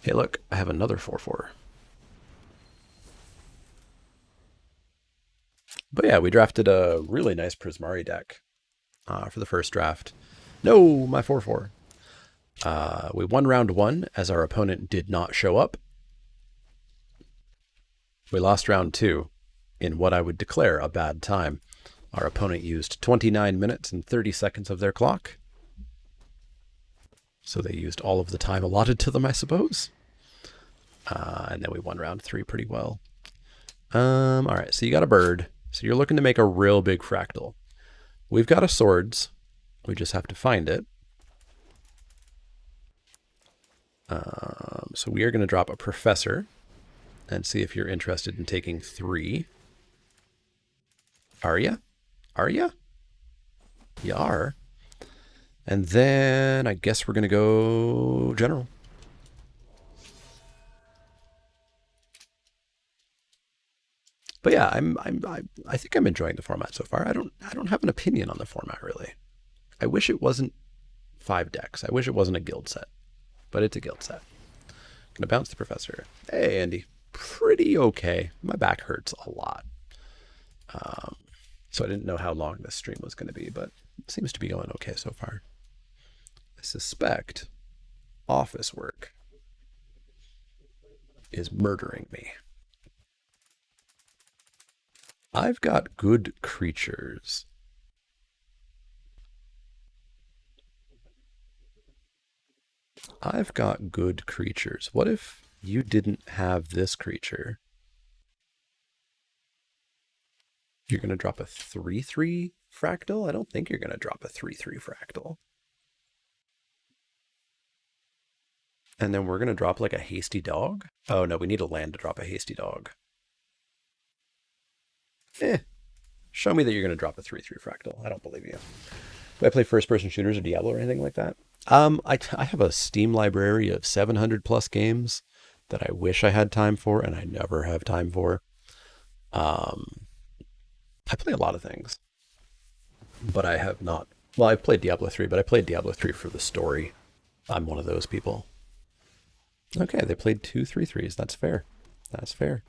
Speaker 1: Hey, look, I have another 4/4. But yeah, we drafted a really nice Prismari deck for the first draft. No, my 4/4. We won round 1 as our opponent did not show up. We lost round 2 in what I would declare a bad time. Our opponent used 29 minutes and 30 seconds of their clock. So they used all of the time allotted to them, I suppose. And then we won round 3 pretty well. All right, so you got a bird. So you're looking to make a real big fractal. We've got a swords. We just have to find it. So we are going to drop a professor and see if you're interested in taking 3. Are ya? Are ya? You are. And then I guess we're going to go general. But yeah, I think I'm enjoying the format so far. I don't have an opinion on the format really. I wish it wasn't 5 decks. I wish it wasn't a guild set, but it's a guild set. Gonna bounce the professor. Hey Andy, pretty okay. My back hurts a lot, so I didn't know how long this stream was going to be, but it seems to be going okay so far. I suspect office work is murdering me. I've got good creatures. I've got good creatures. What if you didn't have this creature? You're going to drop a 3/3 fractal? I don't think you're going to drop a 3/3 fractal. And then we're going to drop like a hasty dog? Oh no, we need a land to drop a hasty dog. Show me that you're going to drop a 3/3 fractal. I don't believe you. Do I play first-person shooters or Diablo or anything like that? I have a Steam library of 700 plus games that I wish I had time for, and I never have time for. I play a lot of things, but I have not. Well, I've played Diablo 3, but I played Diablo 3 for the story. I'm one of those people. Okay, they played 2 3/3s. That's fair. That's fair.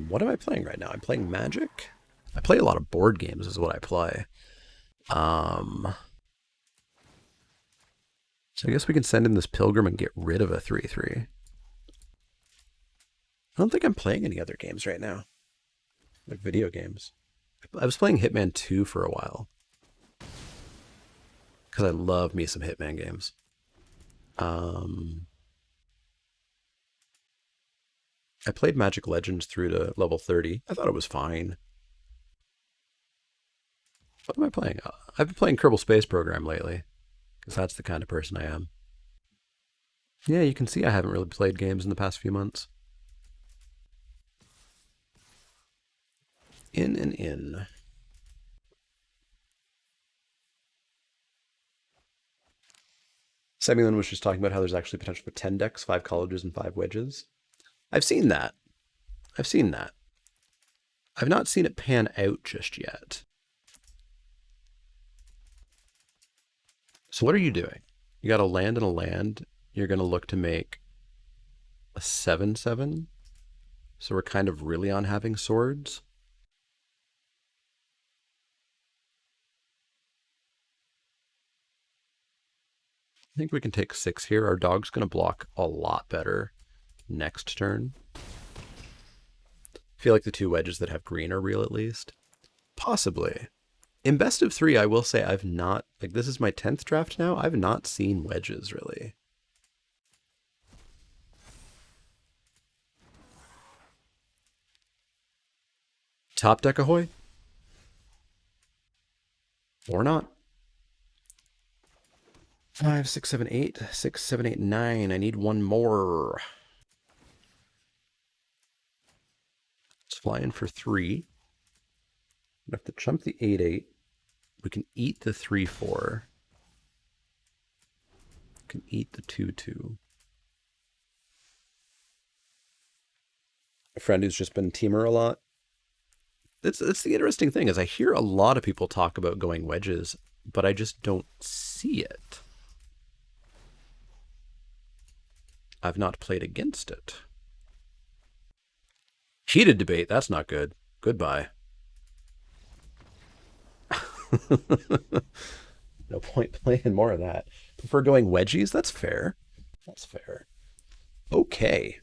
Speaker 1: What am I playing right now? I'm playing Magic. I play a lot of board games is what I play. So I guess we can send in this Pilgrim and get rid of a 3/3. I don't think I'm playing any other games right now. Like video games. I was playing Hitman 2 for a while. Because I love me some Hitman games. I played Magic Legends through to level 30. I thought it was fine. What am I playing? I've been playing Kerbal Space Program lately. Because that's the kind of person I am. Yeah, you can see I haven't really played games in the past few months. In and in. Samuel was just talking about how there's actually potential for 10 decks, 5 colleges, and 5 wedges. I've seen that. I've seen that. I've not seen it pan out just yet. So what are you doing? You got a land and a land. You're going to look to make a 7/7. So we're kind of really on having swords. I think we can take 6 here. Our dog's going to block a lot better next turn. I feel like the 2 wedges that have green are real at least. Possibly. In best of three, I will say I've not, like, this is my 10th draft now. I've not seen wedges, really. Top deck ahoy? Or not. 5, 6, 7, 8. 6, 7, 8, 9. I need one more. Let's fly in for 3. I have to chump the 8, 8. We can eat the 3, 4. We can eat the 2, 2. A friend who's just been teamer a lot. It's the interesting thing is I hear a lot of people talk about going wedges, but I just don't see it. I've not played against it. Heated debate, that's not good. Goodbye. No point playing more of that. Prefer going wedgies? That's fair. That's fair. Okay.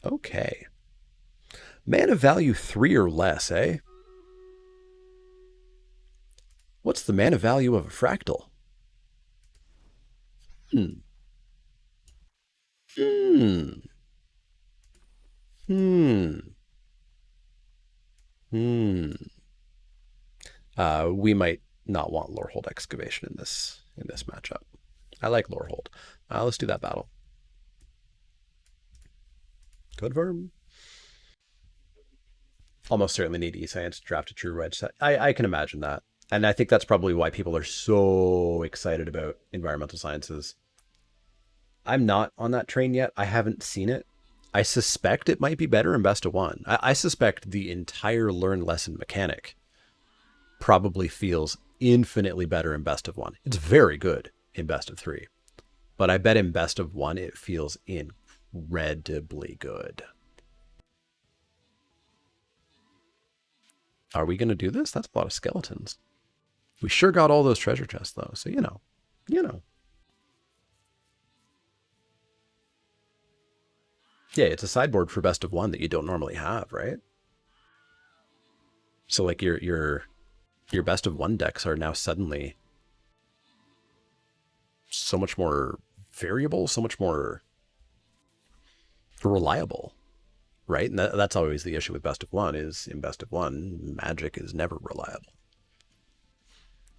Speaker 1: Okay. Mana value 3 or less, eh? What's the mana value of a fractal? Hmm. We might not want Lorehold Excavation in this matchup. I like Lorehold. Let's do that battle. Confirm. Almost certainly need E-Science to draft a true wedge set. I can imagine that. And I think that's probably why people are so excited about environmental sciences. I'm not on that train yet. I haven't seen it. I suspect it might be better in best of one. I suspect the entire learn lesson mechanic probably feels infinitely better in best of one. It's very good in best of three. But I bet in best of one, it feels incredibly good. Are we going to do this? That's a lot of skeletons. We sure got all those treasure chests, though. So, you know. Yeah, it's a sideboard for best of one that you don't normally have, right? So, like, your best of one decks are now suddenly so much more variable, so much more reliable, right? And that's always the issue with best of one is in best of one, Magic is never reliable.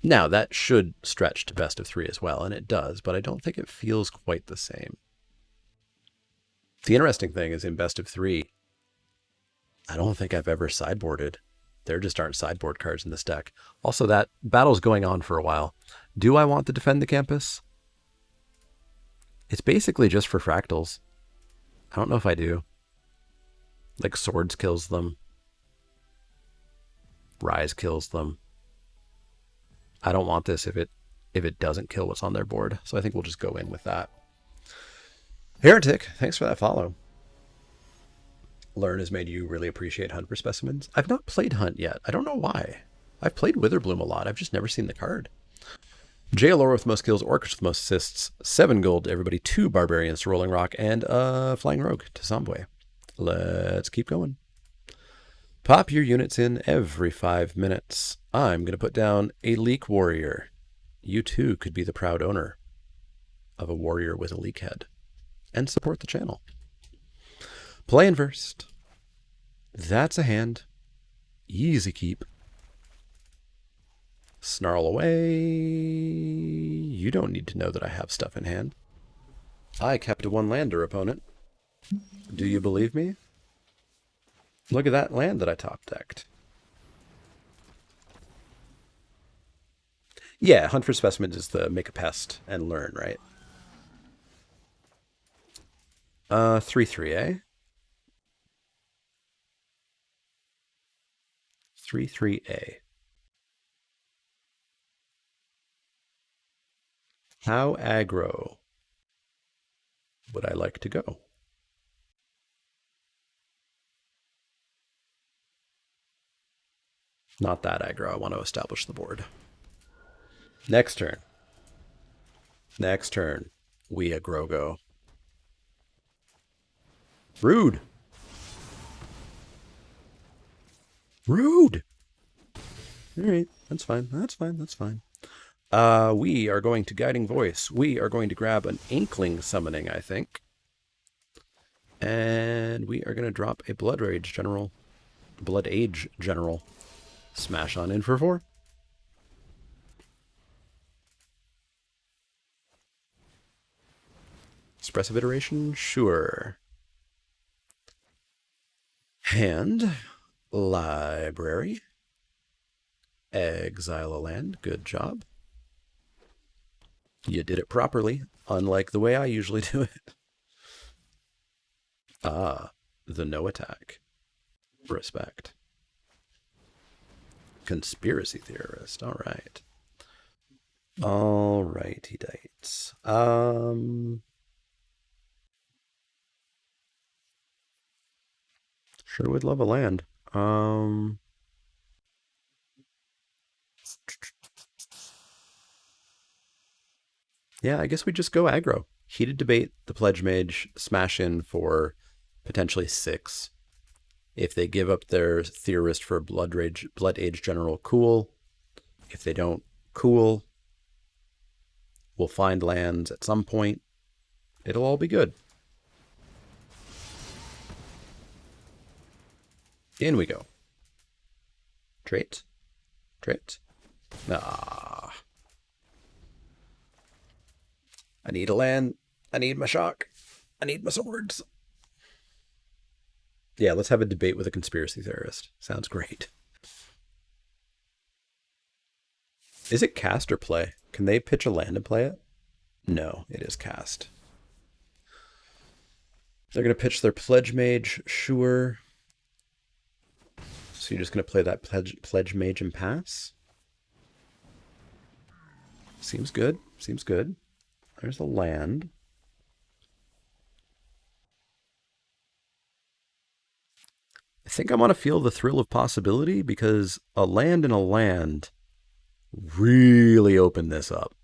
Speaker 1: Now, that should stretch to best of three as well, and it does, but I don't think it feels quite the same. The interesting thing is in best of three, I don't think I've ever sideboarded. There just aren't sideboard cards in this deck. Also, that battle's going on for a while. Do I want to defend the campus? It's basically just for fractals. I don't know if I do. Like Swords kills them. Rise kills them. I don't want this if it doesn't kill what's on their board. So I think we'll just go in with that. Heretic, thanks for that follow. Learn has made you really appreciate Hunt for specimens. I've not played Hunt yet. I don't know why. I've played Witherbloom a lot. I've just never seen the card. JLR with most kills, Orcish with most assists, 7 gold to everybody, 2 barbarians to Rolling Rock, and Flying Rogue to Zombway. Let's keep going. Pop your units in every 5 minutes. I'm going to put down a Leek warrior. You too could be the proud owner of a warrior with a Leek head and support the channel. Playing first. That's a hand. Easy keep. Snarl away. You don't need to know that I have stuff in hand. I kept a 1-lander, opponent. Do you believe me? Look at that land that I top-decked. Yeah, Hunt for Specimens is the make a pest and learn, right? 3/3, eh? 3/3A. How aggro would I like to go? Not that aggro. I want to establish the board. Next turn. Next turn. We aggro go. Rude. Rude. All right. That's fine. That's fine. That's fine. We are going to Guiding Voice. We are going to grab an Inkling Summoning, I think. And we are going to drop a Blood Age General. Smash on in for 4. Expressive Iteration? Sure. Hand. Library. Exile a land. Good job. You did it properly, unlike the way I usually do it. Ah, the no attack. Respect. Conspiracy theorist. All right. All righty dates. Sure would love a land. Yeah, I guess we just go aggro. Heated debate the Pledge Mage, smash in for potentially 6. If they give up their Theorist for Blood Age General, cool. If they don't, cool. We'll find lands at some point. It'll all be good. In we go. Trait. Trait. Ah. I need a land. I need my shock. I need my swords. Yeah, let's have a debate with a conspiracy theorist. Sounds great. Is it cast or play? Can they pitch a land and play it? No, it is cast. They're going to pitch their Pledge Mage, sure. So you're just going to play that Pledge Mage and pass? Seems good. Seems good. There's a land. I think I want to feel the thrill of possibility because a land and a land really open this up.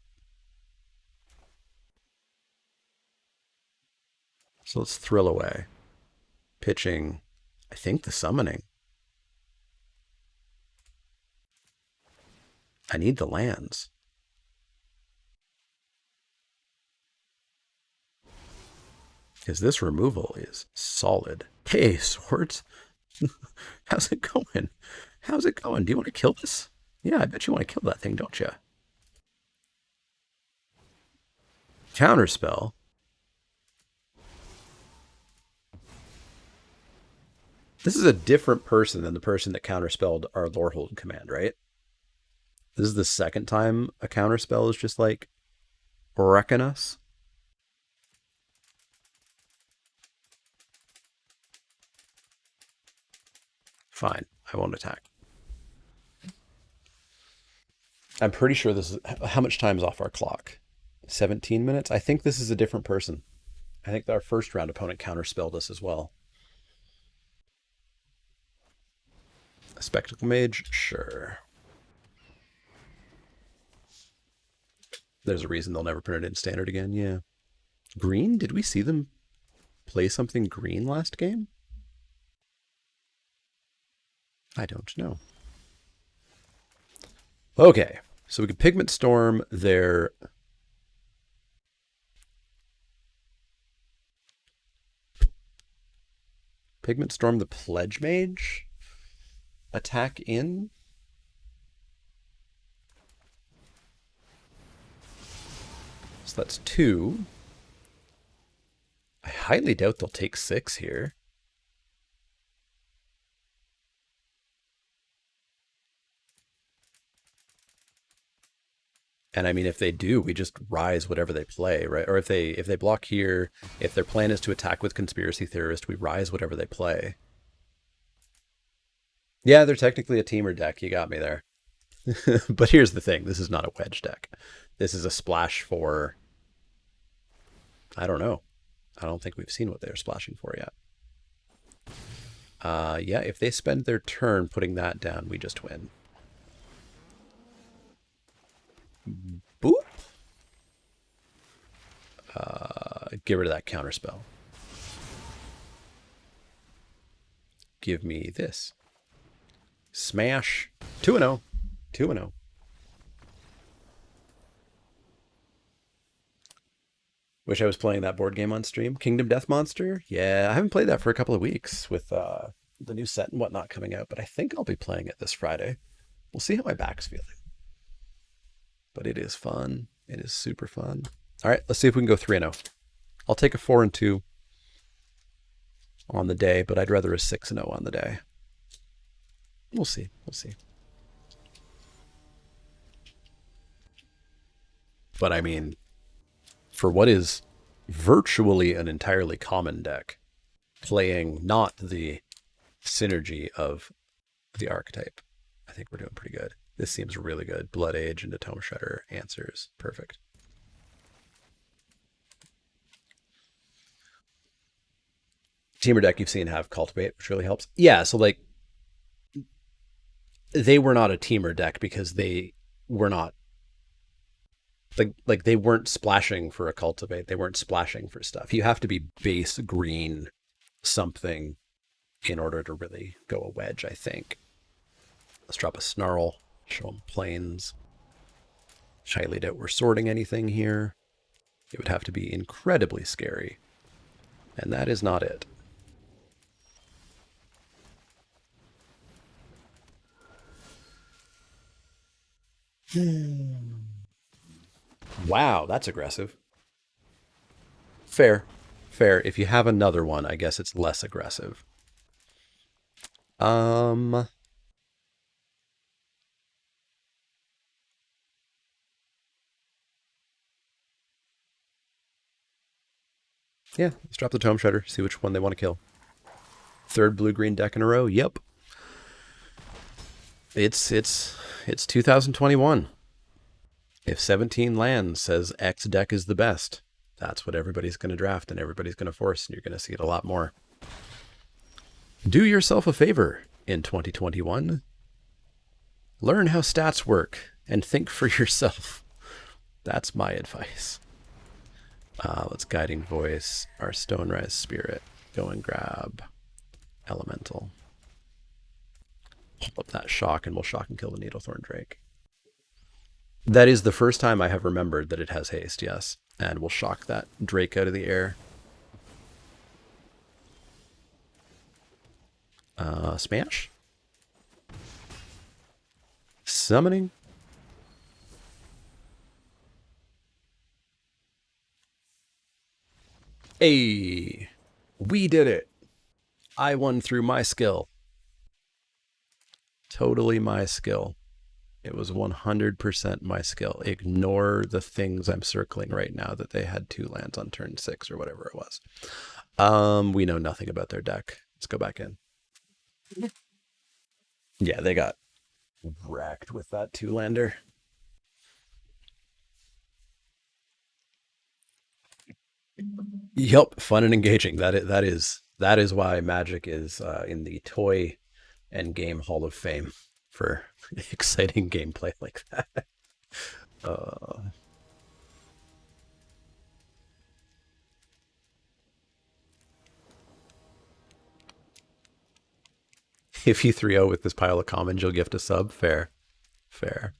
Speaker 1: So let's thrill away. Pitching, I think, the summoning. I need the lands. Because this removal is solid. Hey, swords. How's it going? How's it going? Do you want to kill this? Yeah, I bet you want to kill that thing, don't you? Counterspell. This is a different person than the person that counterspelled our Lorehold command, right? This is the second time a counterspell is just like wrecking us. Fine, I won't attack. I'm pretty sure this is how much time is off our clock? 17 minutes? I think this is a different person. I think our first round opponent counterspelled us as well. A Spectacle Mage? Sure. There's a reason they'll never print it in Standard again, yeah. Green? Did we see them play something green last game? I don't know. Okay, so we can Pigment Storm their... Pigment Storm the Pledge Mage? Attack in? So that's 2. I highly doubt they'll take 6 here. And I mean, if they do, we just rise whatever they play, right? Or if they block here, if their plan is to attack with Conspiracy Theorist, we rise whatever they play. Yeah, they're technically a teamer deck. You got me there. But here's the thing. This is not a wedge deck. This is a splash for... I don't know. I don't think we've seen what they're splashing for yet. Yeah, if they spend their turn putting that down, we just win. Boop. Get rid of that counterspell. Give me this. Smash. 2-0. 2-0. Wish I was playing that board game on stream. Kingdom Death Monster? Yeah, I haven't played that for a couple of weeks with the new set and whatnot coming out, but I think I'll be playing it this Friday. We'll see how my back's feeling. But it is fun. It is super fun. All right, let's see if we can go 3-0. I'll take a 4-2 on the day, but I'd rather a 6-0 on the day. We'll see. We'll see. But I mean, for what is virtually an entirely common deck, playing not the synergy of the archetype, I think we're doing pretty good. This seems really good. Blood Age into Tome Shredder answers. Perfect. Teamer deck you've seen have Cultivate, which really helps. Yeah, so like, they were not a teamer deck because they were not like they weren't splashing for a Cultivate. They weren't splashing for stuff. You have to be base green something in order to really go a wedge, I think. Let's drop a Snarl, show them planes. Highly doubt we're sorting anything here. It would have to be incredibly scary. And that is not it. Wow, that's aggressive. Fair. Fair. If you have another one, I guess it's less aggressive. Yeah, let's drop the Tome Shredder, see which one they want to kill. Third blue-green deck in a row? Yep. It's 2021. If 17 lands says X deck is the best, that's what everybody's going to draft and everybody's going to force, and you're going to see it a lot more. Do yourself a favor in 2021. Learn how stats work and think for yourself. That's my advice. Let's Guiding Voice, our Stonerise Spirit. Go and grab Elemental. Pull up that Shock, and we'll Shock and kill the Needlethorn Drake. That is the first time I have remembered that it has haste, yes. And we'll Shock that Drake out of the air. Smash. Summoning. Hey, we did it. I won through my skill. Totally my skill. It was 100% my skill. Ignore the things I'm circling right now that they had 2 lands on turn 6 or whatever it was. We know nothing about their deck. Let's go back in. Yeah, they got wrecked with that 2-lander. Yep, fun and engaging. That is why Magic is in the toy and game Hall of Fame for exciting gameplay like that. If you 3-0 with this pile of commons, you'll gift a sub. Fair. Fair.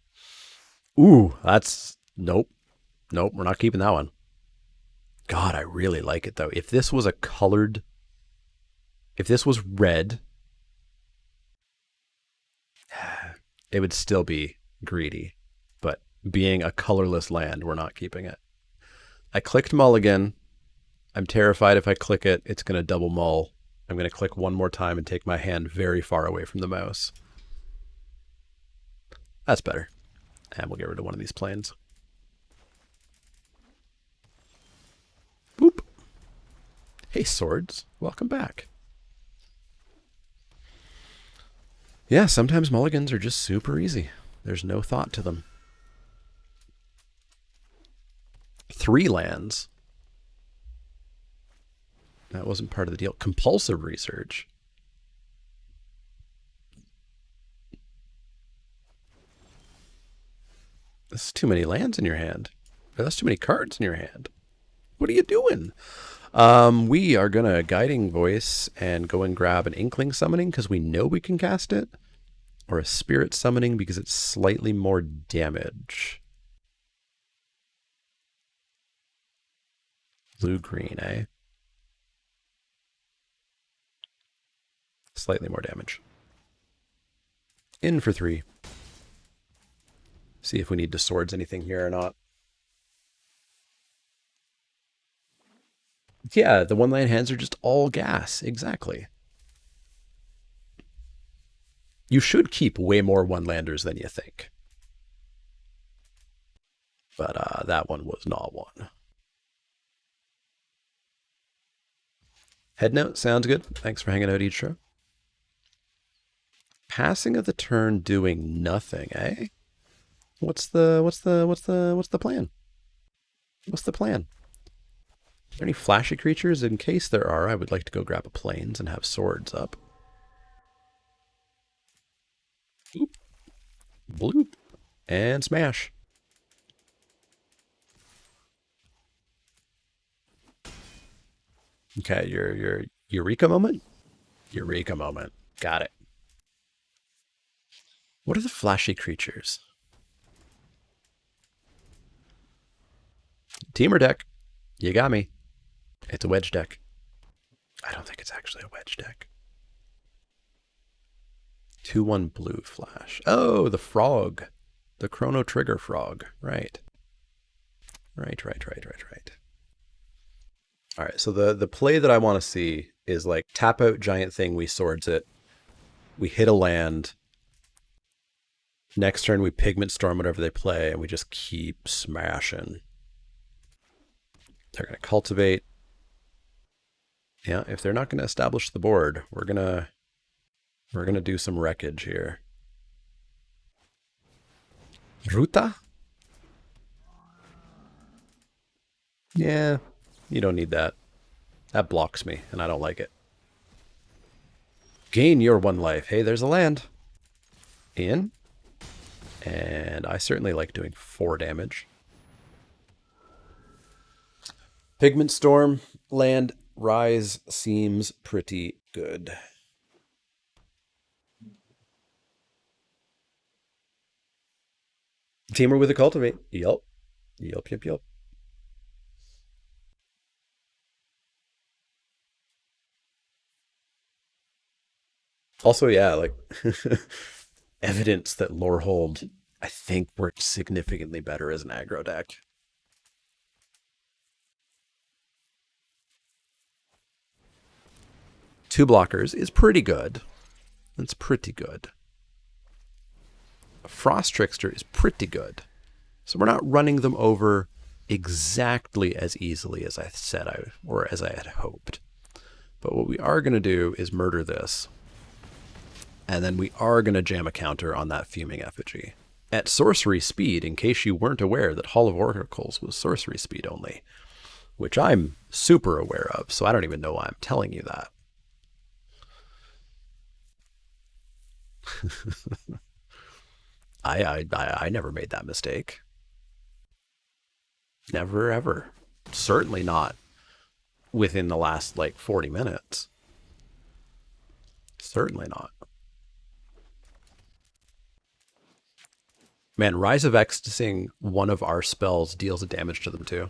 Speaker 1: Ooh, that's... Nope. Nope, we're not keeping that one. God, I really like it, though. If this was a colored... If this was red... It would still be greedy. But being a colorless land, we're not keeping it. I clicked Mulligan. I'm terrified if I click it, it's going to double mull. I'm going to click one more time and take my hand very far away from the mouse. That's better. And we'll get rid of one of these planes. Boop. Hey, Swords. Welcome back. Yeah, sometimes mulligans are just super easy. There's no thought to them. 3 lands. That wasn't part of the deal. Compulsive research. That's too many lands in your hand. That's too many cards in your hand. What are you doing? We are going to Guiding Voice and go and grab an Inkling Summoning because we know we can cast it. Or a Spirit Summoning because it's slightly more damage. Blue-green, eh? Slightly more damage. In for 3. See if we need to swords anything here or not. Yeah, the one-land hands are just all gas. Exactly. You should keep way more one-landers than you think. But that one was not one. Head note, sounds good. Thanks for hanging out each show. Passing of the turn doing nothing, eh? What's the plan? What's the plan? Are there any flashy creatures? In case there are, I would like to go grab a plains and have swords up. Boop. Bloop. And smash. Okay, your Eureka moment? Eureka moment. Got it. What are the flashy creatures? Teamer deck. You got me. It's a wedge deck. I don't think it's actually a wedge deck. 2/1 blue flash. Oh, the frog. The Chrono Trigger frog. Right. Right. All right, so the play that I want to see is like tap out giant thing, we swords it. We hit a land. Next turn we Pigment Storm whatever they play, and we just keep smashing. They're going to cultivate. Yeah, if they're not going to establish the board, we're gonna do some wreckage here. Ruta? Yeah, you don't need that. That blocks me, and I don't like it. Gain your 1 life. Hey, there's a land. In. And I certainly like doing 4 damage. Pigment Storm, land, rise seems pretty good. Teamer with a cultivate. Yup. Yup. Also, yeah, like evidence that Lorehold, I think, works significantly better as an aggro deck. Two blockers is pretty good. That's pretty good. Frost Trickster is pretty good. So we're not running them over exactly as easily as I said or as I had hoped. But what we are going to do is murder this. And then we are going to jam a counter on that Fuming Effigy. At sorcery speed, in case you weren't aware that Hall of Oracles was sorcery speed only. Which I'm super aware of, so I don't even know why I'm telling you that. I never made that mistake. Never, ever. Certainly not within the last, 40 minutes. Certainly not. Man, Rise of Ecstasy, one of our spells deals damage to them too.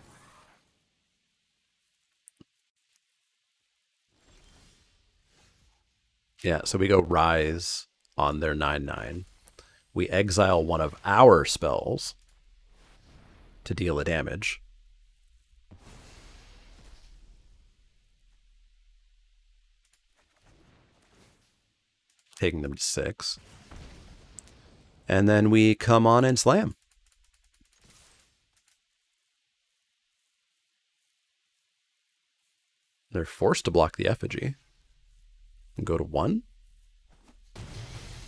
Speaker 1: Yeah, so we go Rise on their 9/9. We exile one of our spells to deal a damage. Taking them to 6. And then we come on and slam. They're forced to block the effigy. And go to 1.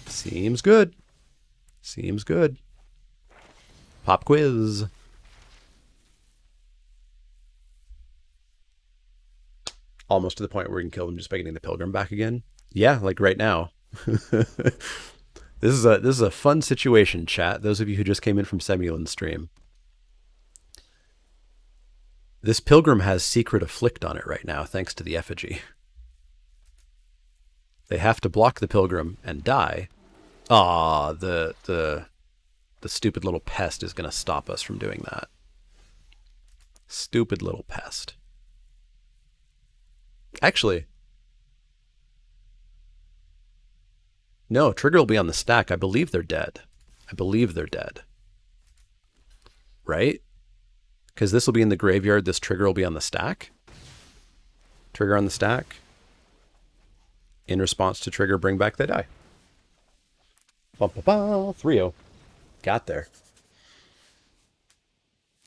Speaker 1: Seems good. Seems good. Pop quiz. Almost to the point where we can kill them just by getting the Pilgrim back again. Yeah, like right now. This is a fun situation, chat. Those of you who just came in from Semulin's stream. This Pilgrim has Secret Afflict on it right now, thanks to the effigy. They have to block the Pilgrim and die. Ah, the stupid little pest is going to stop us from doing that. Stupid little pest. Actually, no, trigger will be on the stack. I believe they're dead. I believe they're dead. Right? Because this will be in the graveyard. This trigger will be on the stack. Trigger on the stack. In response to trigger, bring back, they die. 3-0. Got there.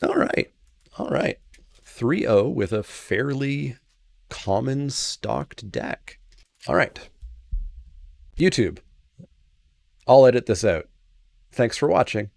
Speaker 1: All right. All right. 3-0 with a fairly common stocked deck. All right. YouTube. I'll edit this out. Thanks for watching.